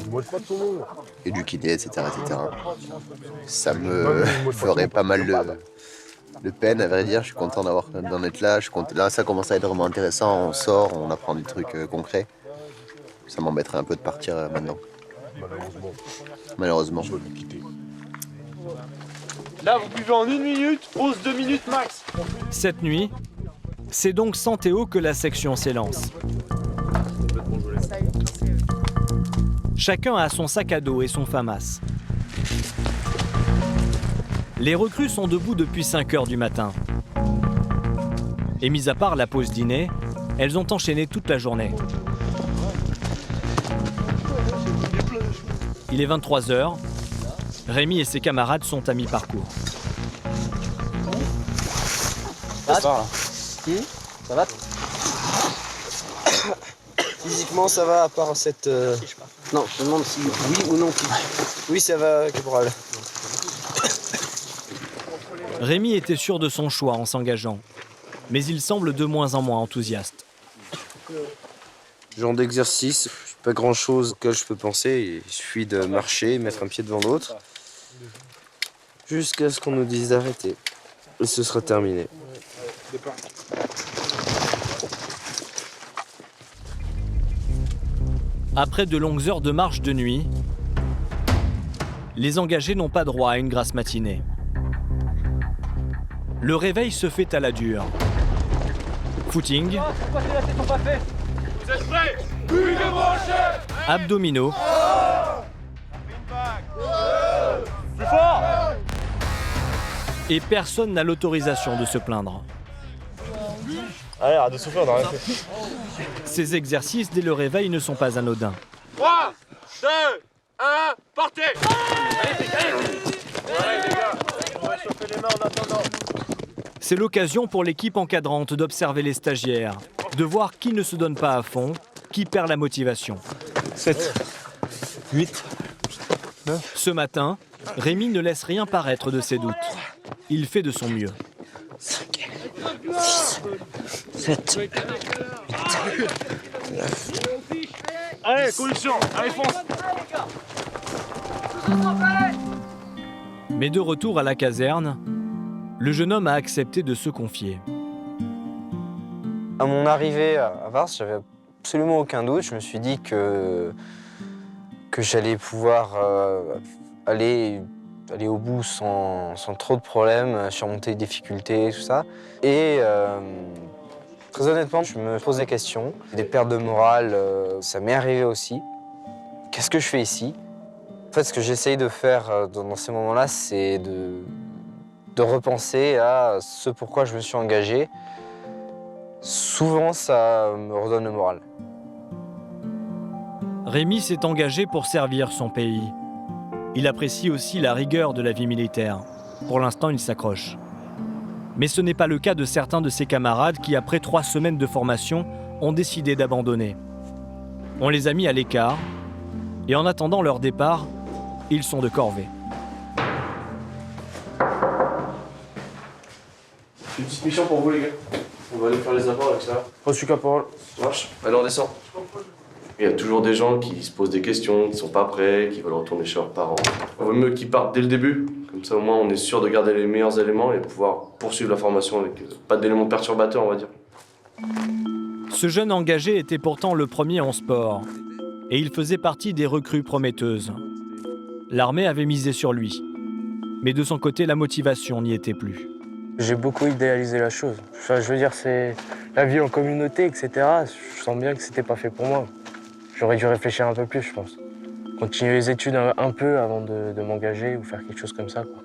et du kiné, etc., etc. Ça me ferait pas mal de peine, à vrai dire. Je suis content d'en être là. Là, ça commence à être vraiment intéressant. On sort, on apprend des trucs concrets. Ça m'embêterait un peu de partir maintenant. Malheureusement. Là, vous buvez en 1 minute, pause 2 minutes max. Cette nuit, c'est donc sans Théo que la section s'élance. Chacun a son sac à dos et son FAMAS. Les recrues sont debout depuis 5 heures du matin. Et mis à part la pause dîner, elles ont enchaîné toute la journée. Il est 23 h. Rémi et ses camarades sont à mi-parcours. Ça va? Physiquement, ça va, à part cette... Non, je me demande si oui ou non. Oui, ça va, caporal. Rémi était sûr de son choix en s'engageant, mais il semble de moins en moins enthousiaste. Genre d'exercice, pas grand-chose auquel je peux penser. Il suffit de marcher, mettre un pied devant l'autre, jusqu'à ce qu'on nous dise d'arrêter. Et ce sera terminé. Après de longues heures de marche de nuit, les engagés n'ont pas droit à une grasse matinée. Le réveil se fait à la dure. Footing, Vous êtes prêts? Oui, abdominaux, plus fort! et personne n'a l'autorisation de se plaindre. Allez, arrête de souffrir, on n'a rien fait. Ces exercices dès le réveil ne sont pas anodins. 3, 2, 1, partez! Allez, les gars, on va chauffer les mains en attendant. C'est l'occasion pour l'équipe encadrante d'observer les stagiaires, de voir qui ne se donne pas à fond, qui perd la motivation. 7, 8, 9. Ce matin, Rémi ne laisse rien paraître de ses doutes. Il fait de son mieux. 5, 6, 7, 8, 9. Allez, conduction, allez, fonce! Mais de retour à la caserne, le jeune homme a accepté de se confier. À mon arrivée à Vars, j'avais absolument aucun doute. Je me suis dit que j'allais pouvoir aller au bout sans trop de problèmes, surmonter les difficultés, tout ça. Et très honnêtement, je me pose des questions. Des pertes de morale, ça m'est arrivé aussi. Qu'est-ce que je fais ici? En fait, ce que j'essaye de faire dans ces moments-là, c'est de repenser à ce pourquoi je me suis engagé. Souvent, ça me redonne le moral. Rémi s'est engagé pour servir son pays. Il apprécie aussi la rigueur de la vie militaire. Pour l'instant, il s'accroche. Mais ce n'est pas le cas de certains de ses camarades qui, après 3 semaines de formation, ont décidé d'abandonner. On les a mis à l'écart, et en attendant leur départ, ils sont de corvée. Une petite mission pour vous, les gars. On va aller faire les apports avec ça. Reçu caporal. Ça marche. Allez, on descend. Il y a toujours des gens qui se posent des questions, qui sont pas prêts, qui veulent retourner chez leurs parents. Il vaut mieux qu'ils partent dès le début. Comme ça, au moins, on est sûr de garder les meilleurs éléments et de pouvoir poursuivre la formation avec pas d'éléments perturbateurs, on va dire. Ce jeune engagé était pourtant le premier en sport. Et il faisait partie des recrues prometteuses. L'armée avait misé sur lui. Mais de son côté, la motivation n'y était plus. J'ai beaucoup idéalisé la chose. Enfin, je veux dire, c'est la vie en communauté, etc. Je sens bien que c'était pas fait pour moi. J'aurais dû réfléchir un peu plus, je pense. Continuer les études un peu avant de m'engager ou faire quelque chose comme ça, quoi.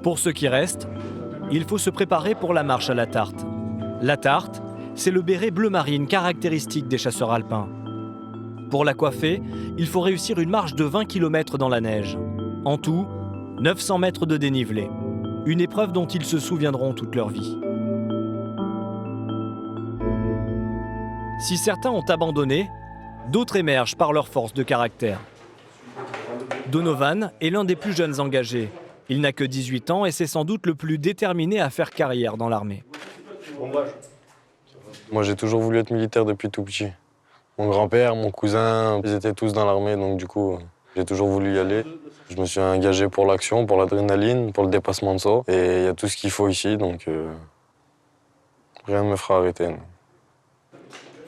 Pour ce qui reste, il faut se préparer pour la marche à la Tarte. La Tarte, c'est le béret bleu marine caractéristique des chasseurs alpins. Pour la coiffer, il faut réussir une marche de 20 km dans la neige. En tout, 900 mètres de dénivelé. Une épreuve dont ils se souviendront toute leur vie. Si certains ont abandonné, d'autres émergent par leur force de caractère. Donovan est l'un des plus jeunes engagés. Il n'a que 18 ans et c'est sans doute le plus déterminé à faire carrière dans l'armée. Moi, j'ai toujours voulu être militaire depuis tout petit. Mon grand-père, mon cousin, ils étaient tous dans l'armée, donc du coup, j'ai toujours voulu y aller. Je me suis engagé pour l'action, pour l'adrénaline, pour le dépassement de saut. Et il y a tout ce qu'il faut ici, donc rien ne me fera arrêter. Non.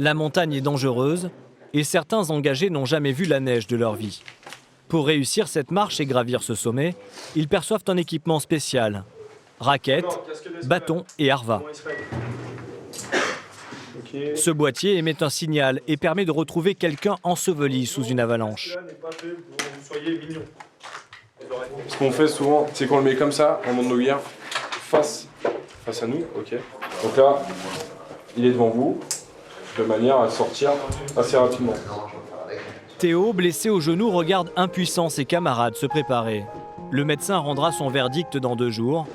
La montagne est dangereuse et certains engagés n'ont jamais vu la neige de leur vie. Pour réussir cette marche et gravir ce sommet, ils perçoivent un équipement spécial. Raquettes, bâtons et harva. Ce boîtier émet un signal et permet de retrouver quelqu'un enseveli sous une avalanche. Ce qu'on fait souvent, c'est qu'on le met comme ça, on monte nos guerres, face à nous, ok. Donc là, il est devant vous, de manière à sortir assez rapidement. Théo, blessé au genou, regarde impuissant ses camarades se préparer. Le médecin rendra son verdict dans 2 jours.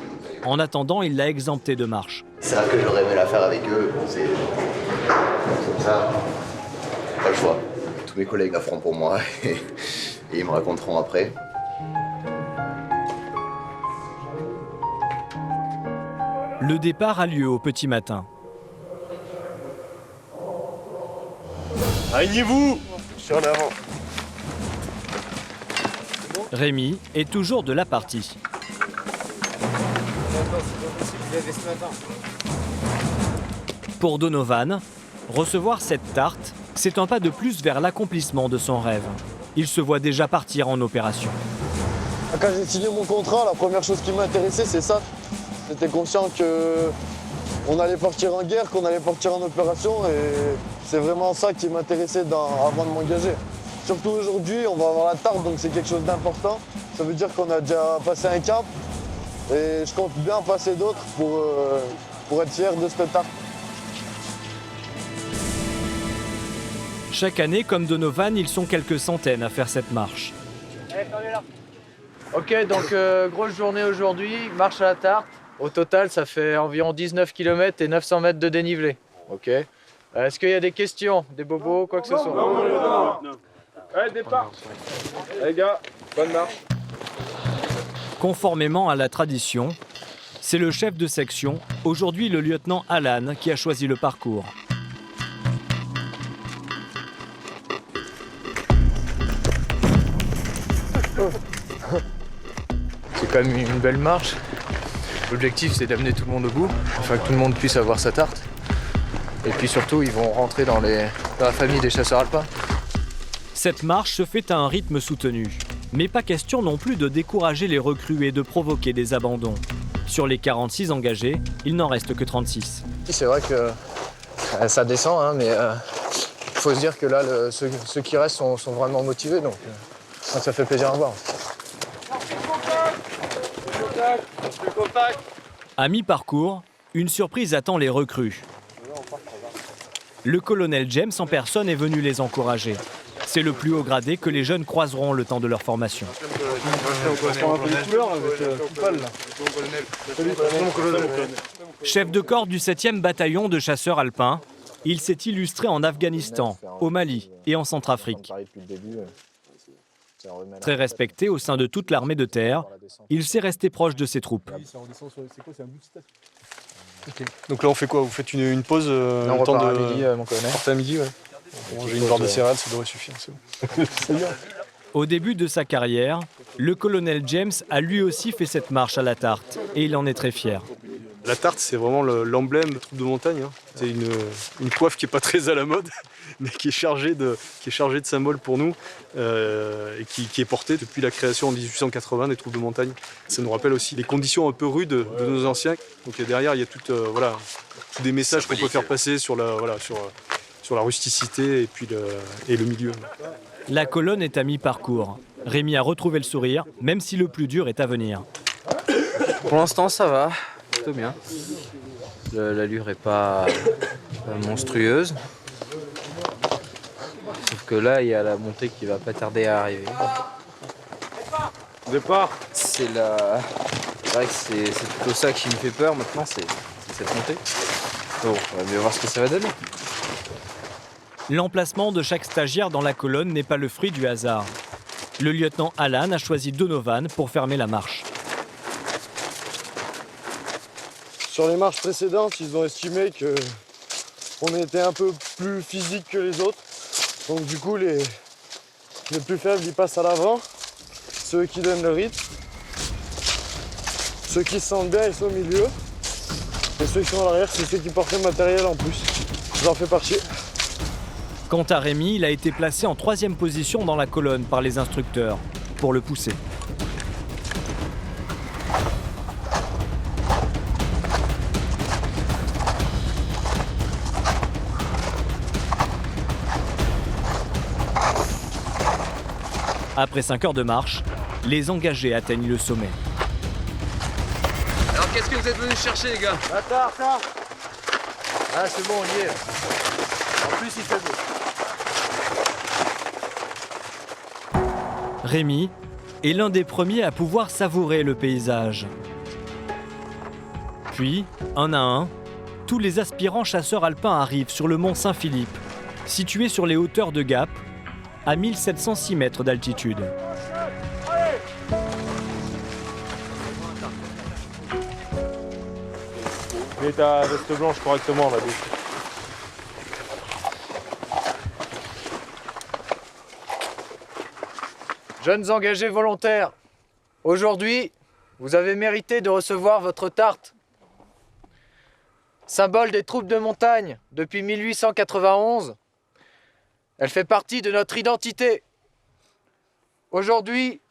En attendant, il l'a exempté de marche. C'est vrai que j'aurais aimé la faire avec eux, bon, c'est comme ça, pas le choix. Tous mes collègues la feront pour moi et ils me raconteront après. Le départ a lieu au petit matin. Alignez-vous! Je suis en avant. Rémi est toujours de la partie. Pour Donovan, recevoir cette tarte, c'est un pas de plus vers l'accomplissement de son rêve. Il se voit déjà partir en opération. Quand j'ai signé mon contrat, la première chose qui m'intéressait, c'est ça. J'étais conscient qu'on allait partir en guerre, qu'on allait partir en opération, et c'est vraiment ça qui m'intéressait avant de m'engager. Surtout aujourd'hui, on va avoir la tarte, donc c'est quelque chose d'important. Ça veut dire qu'on a déjà passé un cap, et je compte bien passer d'autres pour être fier de cette tarte. Chaque année, comme Donovan, ils sont quelques centaines à faire cette marche. Ok, donc grosse journée aujourd'hui, marche à la tarte. Au total, ça fait environ 19 km et 900 mètres de dénivelé. Ok. Est-ce qu'il y a des questions, des bobos, quoi que ce soit? Non. Allez, départ. Les gars, bonne marche. Conformément à la tradition, c'est le chef de section, aujourd'hui le lieutenant Alan, qui a choisi le parcours. C'est quand même une belle marche. L'objectif, c'est d'amener tout le monde au bout, afin que tout le monde puisse avoir sa tarte. Et puis surtout, ils vont rentrer dans la famille des chasseurs alpins. Cette marche se fait à un rythme soutenu. Mais pas question non plus de décourager les recrues et de provoquer des abandons. Sur les 46 engagés, il n'en reste que 36. C'est vrai que ça descend, hein, mais il faut se dire que là, ceux qui restent sont vraiment motivés, donc ça fait plaisir à voir. À mi-parcours, une surprise attend les recrues. Le colonel James en personne est venu les encourager. C'est le plus haut gradé que les jeunes croiseront le temps de leur formation. Chef de corps du 7e bataillon de chasseurs alpins, il s'est illustré en Afghanistan, au Mali et en Centrafrique. Très respecté au sein de toute l'armée de terre, il s'est resté proche de ses troupes. Okay. Donc là on fait quoi? Vous faites une pause on repart à midi, mon colonel. À midi, ouais. J'ai une barre de céréales, ça devrait suffire, c'est bon. C'est bien. Au début de sa carrière, le colonel James a lui aussi fait cette marche à la tarte, et il en est très fier. La tarte, c'est vraiment l'emblème de troupe de montagne. Hein. C'est une coiffe qui n'est pas très à la mode, mais qui est chargée de symboles pour nous, et qui est portée depuis la création en 1880 des troupes de montagne. Ça nous rappelle aussi les conditions un peu rudes de nos anciens. Donc derrière, il y a tous des messages qu'on peut faire passer sur la rusticité et puis le milieu. La colonne est à mi-parcours. Rémi a retrouvé le sourire, même si le plus dur est à venir. Pour l'instant, ça va. Plutôt bien. L'allure n'est pas monstrueuse. Sauf que là, il y a la montée qui va pas tarder à arriver. Départ. C'est vrai que c'est plutôt ça qui me fait peur maintenant, c'est cette montée. Bon, on va bien voir ce que ça va donner. L'emplacement de chaque stagiaire dans la colonne n'est pas le fruit du hasard. Le lieutenant Alan a choisi Donovan pour fermer la marche. Sur les marches précédentes, ils ont estimé qu'on était un peu plus physique que les autres. Donc du coup, les plus faibles, ils passent à l'avant. Ceux qui donnent le rythme. Ceux qui se sentent bien, ils sont au milieu. Et ceux qui sont à l'arrière, c'est ceux qui portent le matériel en plus. J'en fais partie. Quant à Rémi, il a été placé en 3e position dans la colonne par les instructeurs, pour le pousser. Après 5 heures de marche, les engagés atteignent le sommet. Alors qu'est-ce que vous êtes venus chercher les gars? Attends. Ah c'est bon, on y est. En plus il fait beau. Rémi est l'un des premiers à pouvoir savourer le paysage. Puis, un à un, tous les aspirants chasseurs alpins arrivent sur le mont Saint-Philippe, situé sur les hauteurs de Gap, à 1706 mètres d'altitude. Mets ta veste blanche correctement là-dessus. Jeunes engagés volontaires, aujourd'hui, vous avez mérité de recevoir votre tarte. Symbole des troupes de montagne depuis 1891, elle fait partie de notre identité. Aujourd'hui,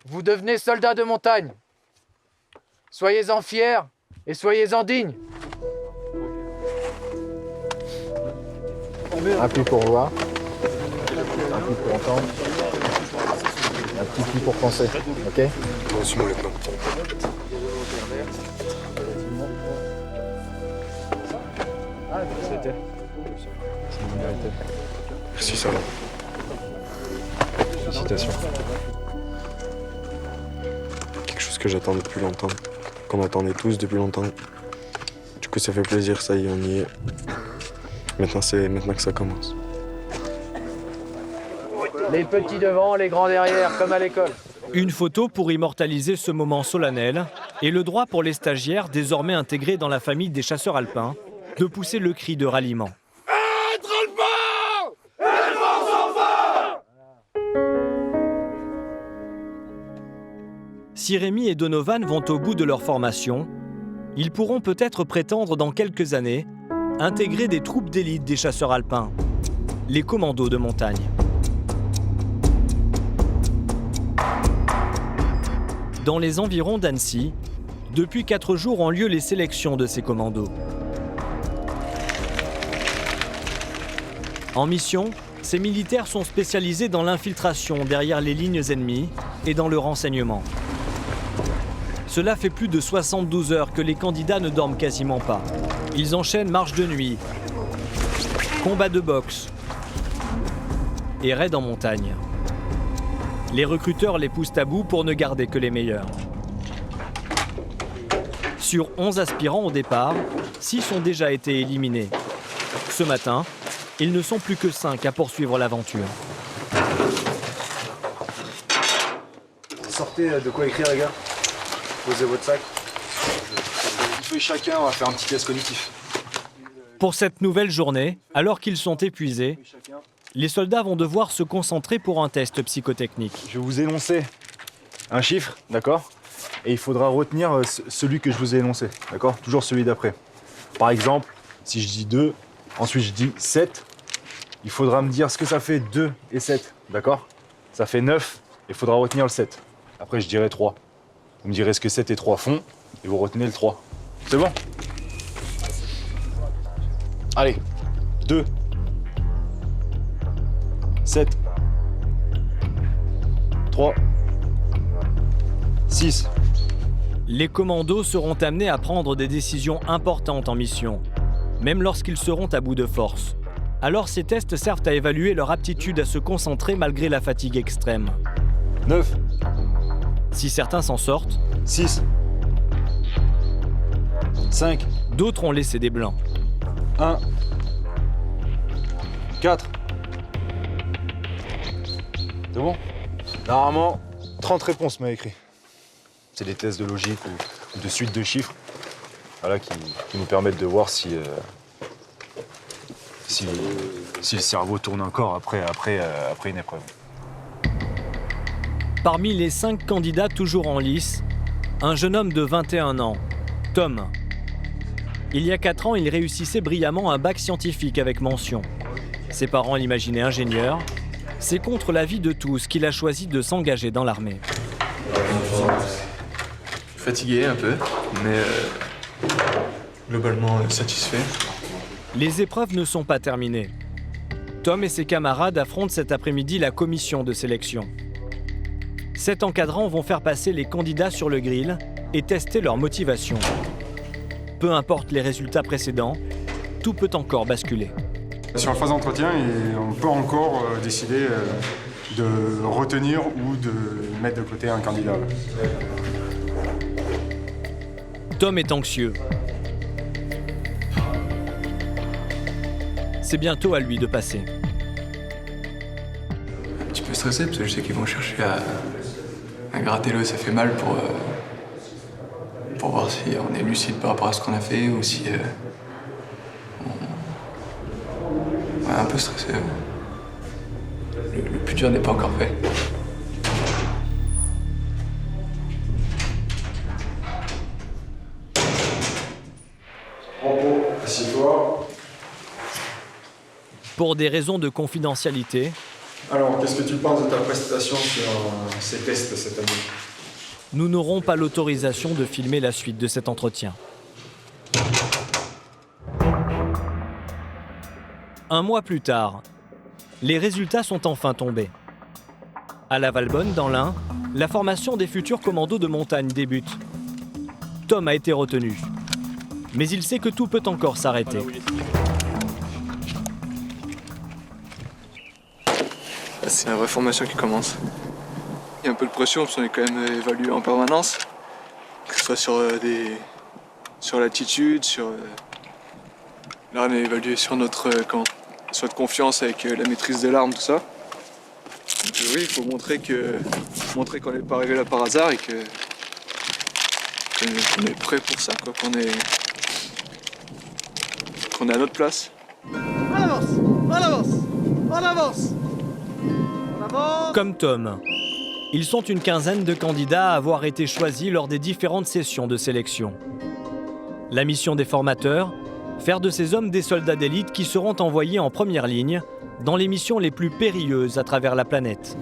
vous devenez soldats de montagne. Soyez-en fiers et soyez-en dignes. Un pli pour voir, un pli pour entendre, un petit pli pour penser, ok? Moi aussi, mon lieutenant. C'était. Merci, ça va. Félicitations. Quelque chose que j'attends depuis longtemps, qu'on attendait tous depuis longtemps. Du coup, ça fait plaisir, ça y est, on y est. Maintenant, c'est maintenant que ça commence. Les petits devant, les grands derrière, comme à l'école. Une photo pour immortaliser ce moment solennel et le droit pour les stagiaires, désormais intégrés dans la famille des chasseurs alpins, de pousser le cri de ralliement. Si Rémi et Donovan vont au bout de leur formation, ils pourront peut-être prétendre dans quelques années intégrer des troupes d'élite des chasseurs alpins, les commandos de montagne. Dans les environs d'Annecy, depuis 4 jours ont lieu les sélections de ces commandos. En mission, ces militaires sont spécialisés dans l'infiltration derrière les lignes ennemies et dans le renseignement. Cela fait plus de 72 heures que les candidats ne dorment quasiment pas. Ils enchaînent marche de nuit, combats de boxe et raids en montagne. Les recruteurs les poussent à bout pour ne garder que les meilleurs. Sur 11 aspirants au départ, 6 ont déjà été éliminés. Ce matin, ils ne sont plus que 5 à poursuivre l'aventure. Sortez de quoi écrire les gars. Posez votre sac. Feuille chacun, on va faire un petit test cognitif. Pour cette nouvelle journée, alors qu'ils sont épuisés, les soldats vont devoir se concentrer pour un test psychotechnique. Je vais vous énoncer un chiffre, d'accord? Et il faudra retenir celui que je vous ai énoncé, d'accord? Toujours celui d'après. Par exemple, si je dis 2, ensuite je dis 7, il faudra me dire ce que ça fait 2 et 7, d'accord? Ça fait 9, il faudra retenir le 7. Après je dirai 3. Vous me direz ce que 7 et 3 font, et vous retenez le 3. C'est bon? Allez, 2, 7, 3, 6. Les commandos seront amenés à prendre des décisions importantes en mission, même lorsqu'ils seront à bout de force. Alors ces tests servent à évaluer leur aptitude à se concentrer malgré la fatigue extrême. 9. Si certains s'en sortent, 6. 5. D'autres ont laissé des blancs. 1. 4. C'est bon? Normalement, 30 réponses m'a écrit. C'est des tests de logique ou de suite de chiffres, voilà, qui nous permettent de voir si le cerveau tourne encore après une épreuve. Parmi les 5 candidats toujours en lice, un jeune homme de 21 ans, Tom. Il y a 4 ans, il réussissait brillamment un bac scientifique avec mention. Ses parents l'imaginaient ingénieur. C'est contre l'avis de tous qu'il a choisi de s'engager dans l'armée. Fatigué un peu, mais globalement satisfait. Les épreuves ne sont pas terminées. Tom et ses camarades affrontent cet après-midi la commission de sélection. 7 encadrants vont faire passer les candidats sur le grill et tester leur motivation. Peu importe les résultats précédents, tout peut encore basculer. Sur la phase d'entretien, on peut encore décider de retenir ou de mettre de côté un candidat. Tom est anxieux. C'est bientôt à lui de passer. Un petit peu stressé parce que je sais qu'ils vont chercher à gratter l'eau, ça fait mal pour voir si on est lucide par rapport à ce qu'on a fait ou si on est un peu stressé. Le plus dur n'est pas encore fait. Assieds-toi. Pour des raisons de confidentialité, Alors, qu'est-ce que tu penses de ta prestation sur ces tests cette année? nous n'aurons pas l'autorisation de filmer la suite de cet entretien. Un mois plus tard, les résultats sont enfin tombés. À la Valbonne, dans l'Ain, la formation des futurs commandos de montagne débute. Tom a été retenu. Mais il sait que tout peut encore s'arrêter. C'est la vraie formation qui commence. Il y a un peu de pression parce qu'on est quand même évalué en permanence, que ce soit sur l'attitude, là on est évalué sur notre confiance avec la maîtrise de l'arme, tout ça. Donc, oui, il faut montrer qu'on n'est pas arrivé là par hasard et qu'on est prêt pour ça, quoi, qu'on est à notre place. On avance, on avance, on avance. Comme Tom, ils sont une quinzaine de candidats à avoir été choisis lors des différentes sessions de sélection. La mission des formateurs, faire de ces hommes des soldats d'élite qui seront envoyés en première ligne dans les missions les plus périlleuses à travers la planète.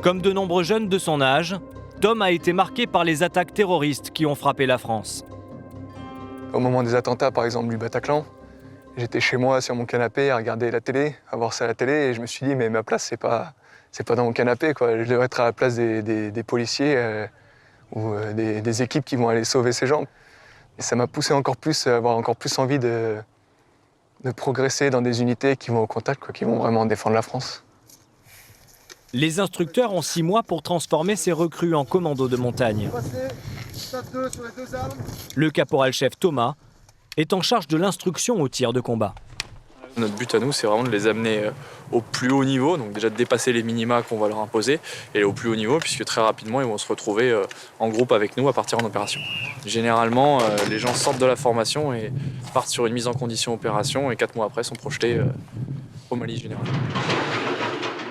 Comme de nombreux jeunes de son âge, Tom a été marqué par les attaques terroristes qui ont frappé la France. Au moment des attentats, par exemple, du Bataclan, j'étais chez moi sur mon canapé à regarder la télé, à voir ça à la télé, et je me suis dit, mais ma place, c'est pas dans mon canapé, quoi. Je devrais être à la place des policiers ou des équipes qui vont aller sauver ces gens. Et ça m'a poussé encore plus à avoir encore plus envie de progresser dans des unités qui vont au contact, quoi, qui vont vraiment défendre la France. Les instructeurs ont 6 mois pour transformer ces recrues en commandos de montagne. Le caporal-chef Thomas est en charge de l'instruction au tir de combat. Notre but à nous, c'est vraiment de les amener au plus haut niveau, donc déjà de dépasser les minima qu'on va leur imposer, et au plus haut niveau, puisque très rapidement, ils vont se retrouver en groupe avec nous à partir en opération. Généralement, les gens sortent de la formation et partent sur une mise en condition opération, et 4 mois après sont projetés au Mali général.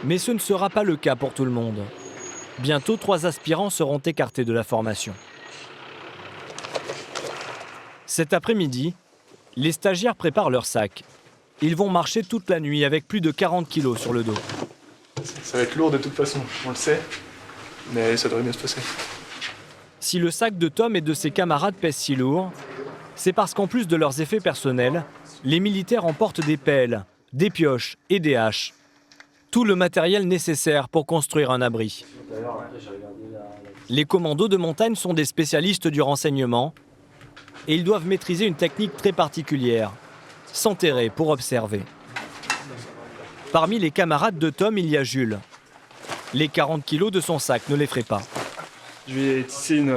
Mais ce ne sera pas le cas pour tout le monde. Bientôt, 3 aspirants seront écartés de la formation. Cet après-midi, les stagiaires préparent leurs sacs. Ils vont marcher toute la nuit avec plus de 40 kilos sur le dos. Ça va être lourd de toute façon, on le sait, mais ça devrait bien se passer. Si le sac de Tom et de ses camarades pèse si lourd, c'est parce qu'en plus de leurs effets personnels, les militaires emportent des pelles, des pioches et des haches. Tout le matériel nécessaire pour construire un abri. Les commandos de montagne sont des spécialistes du renseignement et ils doivent maîtriser une technique très particulière, s'enterrer pour observer. Parmi les camarades de Tom, il y a Jules. Les 40 kilos de son sac ne l'effraient pas. Je vais tisser une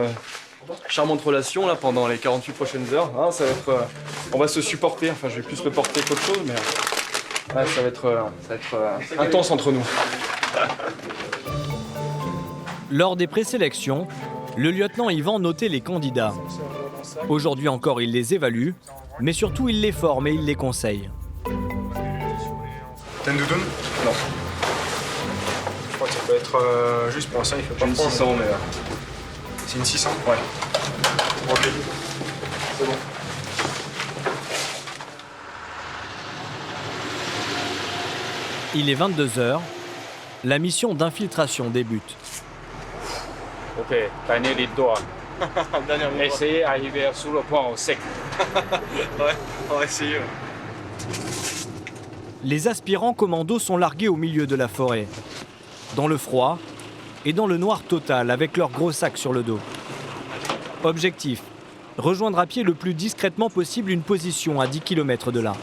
charmante relation là, pendant les 48 prochaines heures. Hein, ça va être, on va se supporter, enfin je vais plus reporter qu'autre chose, mais ouais, ça va être intense entre nous. Lors des présélections, le lieutenant Yvan notait les candidats. Aujourd'hui encore, il les évalue, mais surtout il les forme et il les conseille. T'as une doudoune? Non. Je crois que ça peut être juste pour ça, il faut pas une prendre. 600, mais... C'est une 600? Ouais. Ok. C'est bon. Il est 22h. La mission d'infiltration débute. Ok, gagner les doigts. Essayez d'arriver sur le point au sec. Ouais, on va essayer. les aspirants commandos sont largués au milieu de la forêt, dans le froid et dans le noir total avec leurs gros sacs sur le dos. Objectif, rejoindre à pied le plus discrètement possible une position à 10 km de là.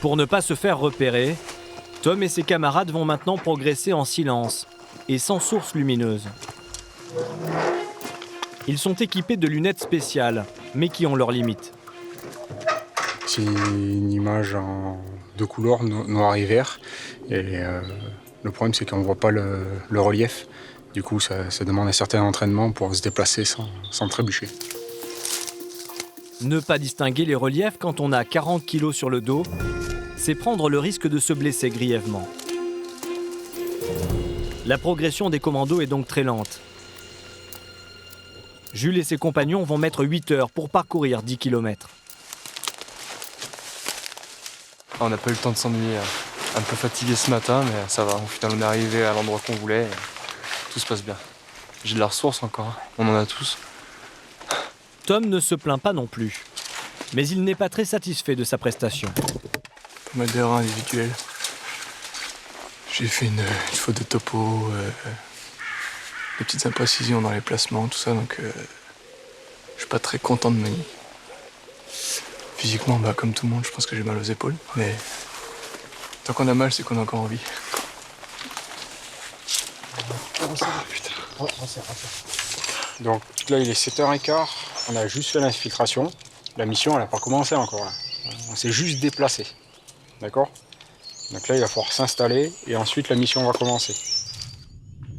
Pour ne pas se faire repérer, Tom et ses camarades vont maintenant progresser en silence et sans source lumineuse. Ils sont équipés de lunettes spéciales, mais qui ont leurs limites. C'est une image en deux couleurs, noir et vert. Et le problème, c'est qu'on ne voit pas le relief. Du coup, ça demande un certain entraînement pour se déplacer sans trébucher. Ne pas distinguer les reliefs quand on a 40 kg sur le dos, c'est prendre le risque de se blesser grièvement. La progression des commandos est donc très lente. Jules et ses compagnons vont mettre 8 heures pour parcourir 10 km. On n'a pas eu le temps de s'ennuyer. Un peu fatigué ce matin, mais ça va. Au final, on est arrivé à l'endroit qu'on voulait. Tout se passe bien. J'ai de la ressource encore. On en a tous. Tom ne se plaint pas non plus. Mais il n'est pas très satisfait de sa prestation. Pas mal d'erreurs individuelles. J'ai fait une faute de topo, des petites imprécisions dans les placements, tout ça, donc je suis pas très content de ma nuit. Physiquement, comme tout le monde, je pense que j'ai mal aux épaules, mais tant qu'on a mal, c'est qu'on a encore envie. Donc là, il est 7h15, on a juste fait l'infiltration. La mission, elle n'a pas commencé encore. Là. On s'est juste déplacé. D'accord ? Donc là, il va falloir s'installer et ensuite la mission va commencer.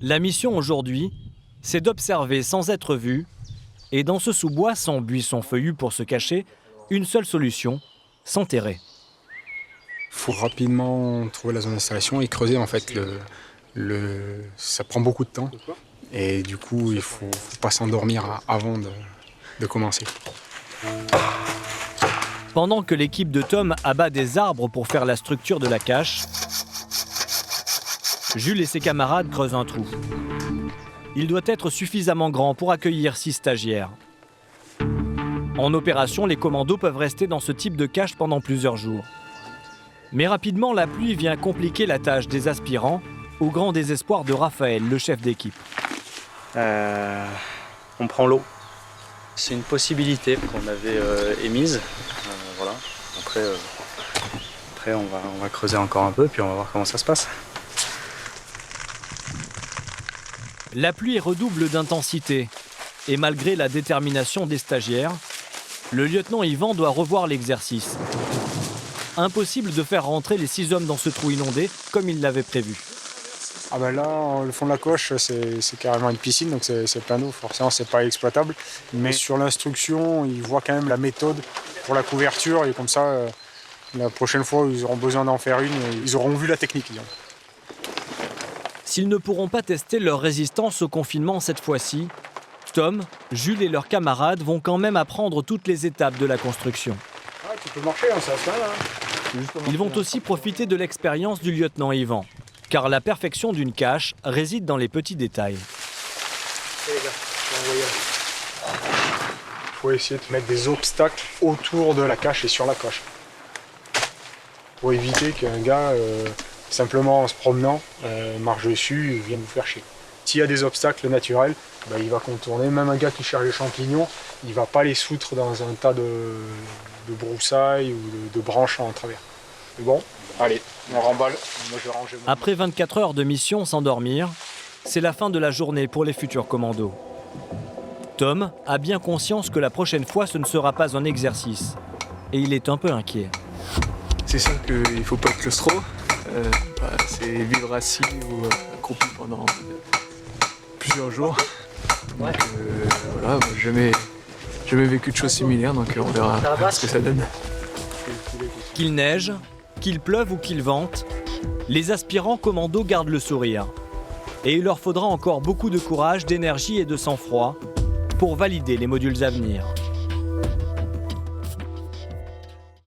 La mission aujourd'hui, c'est d'observer sans être vu et dans ce sous-bois sans buissons feuillus pour se cacher, une seule solution, s'enterrer. Il faut rapidement trouver la zone d'installation et creuser en fait. Ça prend beaucoup de temps et du coup, il ne faut pas s'endormir avant de commencer. Pendant que l'équipe de Tom abat des arbres pour faire la structure de la cache, Jules et ses camarades creusent un trou. Il doit être suffisamment grand pour accueillir 6 stagiaires. En opération, les commandos peuvent rester dans ce type de cache pendant plusieurs jours. Mais rapidement, la pluie vient compliquer la tâche des aspirants, au grand désespoir de Raphaël, le chef d'équipe. On prend l'eau. C'est une possibilité qu'on avait émise. Voilà. Après on va creuser encore un peu, puis on va voir comment ça se passe. La pluie redouble d'intensité. Et malgré la détermination des stagiaires, le lieutenant Yvan doit revoir l'exercice. Impossible de faire rentrer les 6 hommes dans ce trou inondé comme il l'avait prévu. Ah ben là, le fond de la coche, c'est carrément une piscine, donc c'est plein d'eau. Forcément, c'est pas exploitable. Mais sur l'instruction, ils voient quand même la méthode pour la couverture. Et comme ça, la prochaine fois où ils auront besoin d'en faire une, ils auront vu la technique, disons. S'ils ne pourront pas tester leur résistance au confinement cette fois-ci, Tom, Jules et leurs camarades vont quand même apprendre toutes les étapes de la construction. Ah, tu peux marcher, ça se fait, là. Ils vont aussi profiter de l'expérience du lieutenant Yvan. Car la perfection d'une cache réside dans les petits détails. Il faut essayer de mettre des obstacles autour de la cache et sur la cache. Pour éviter qu'un gars, simplement en se promenant, marche dessus et vienne vous faire chier. S'il y a des obstacles naturels, il va contourner. Même un gars qui cherche les champignons, il ne va pas les foutre dans un tas de broussailles ou de branches en travers. C'est bon ? Allez, on remballe. Moi, je vais ranger mon... Après 24 heures de mission sans dormir, c'est la fin de la journée pour les futurs commandos. Tom a bien conscience que la prochaine fois, ce ne sera pas un exercice. Et il est un peu inquiet. C'est ça qu'il ne faut pas être claustro. C'est vivre assis ou accroupi pendant plusieurs jours. Donc, voilà, jamais vécu de choses similaires, donc on verra ce que ça donne. Qu'il neige, qu'il pleuve ou qu'il vente, les aspirants commandos gardent le sourire. Et il leur faudra encore beaucoup de courage, d'énergie et de sang-froid pour valider les modules à venir.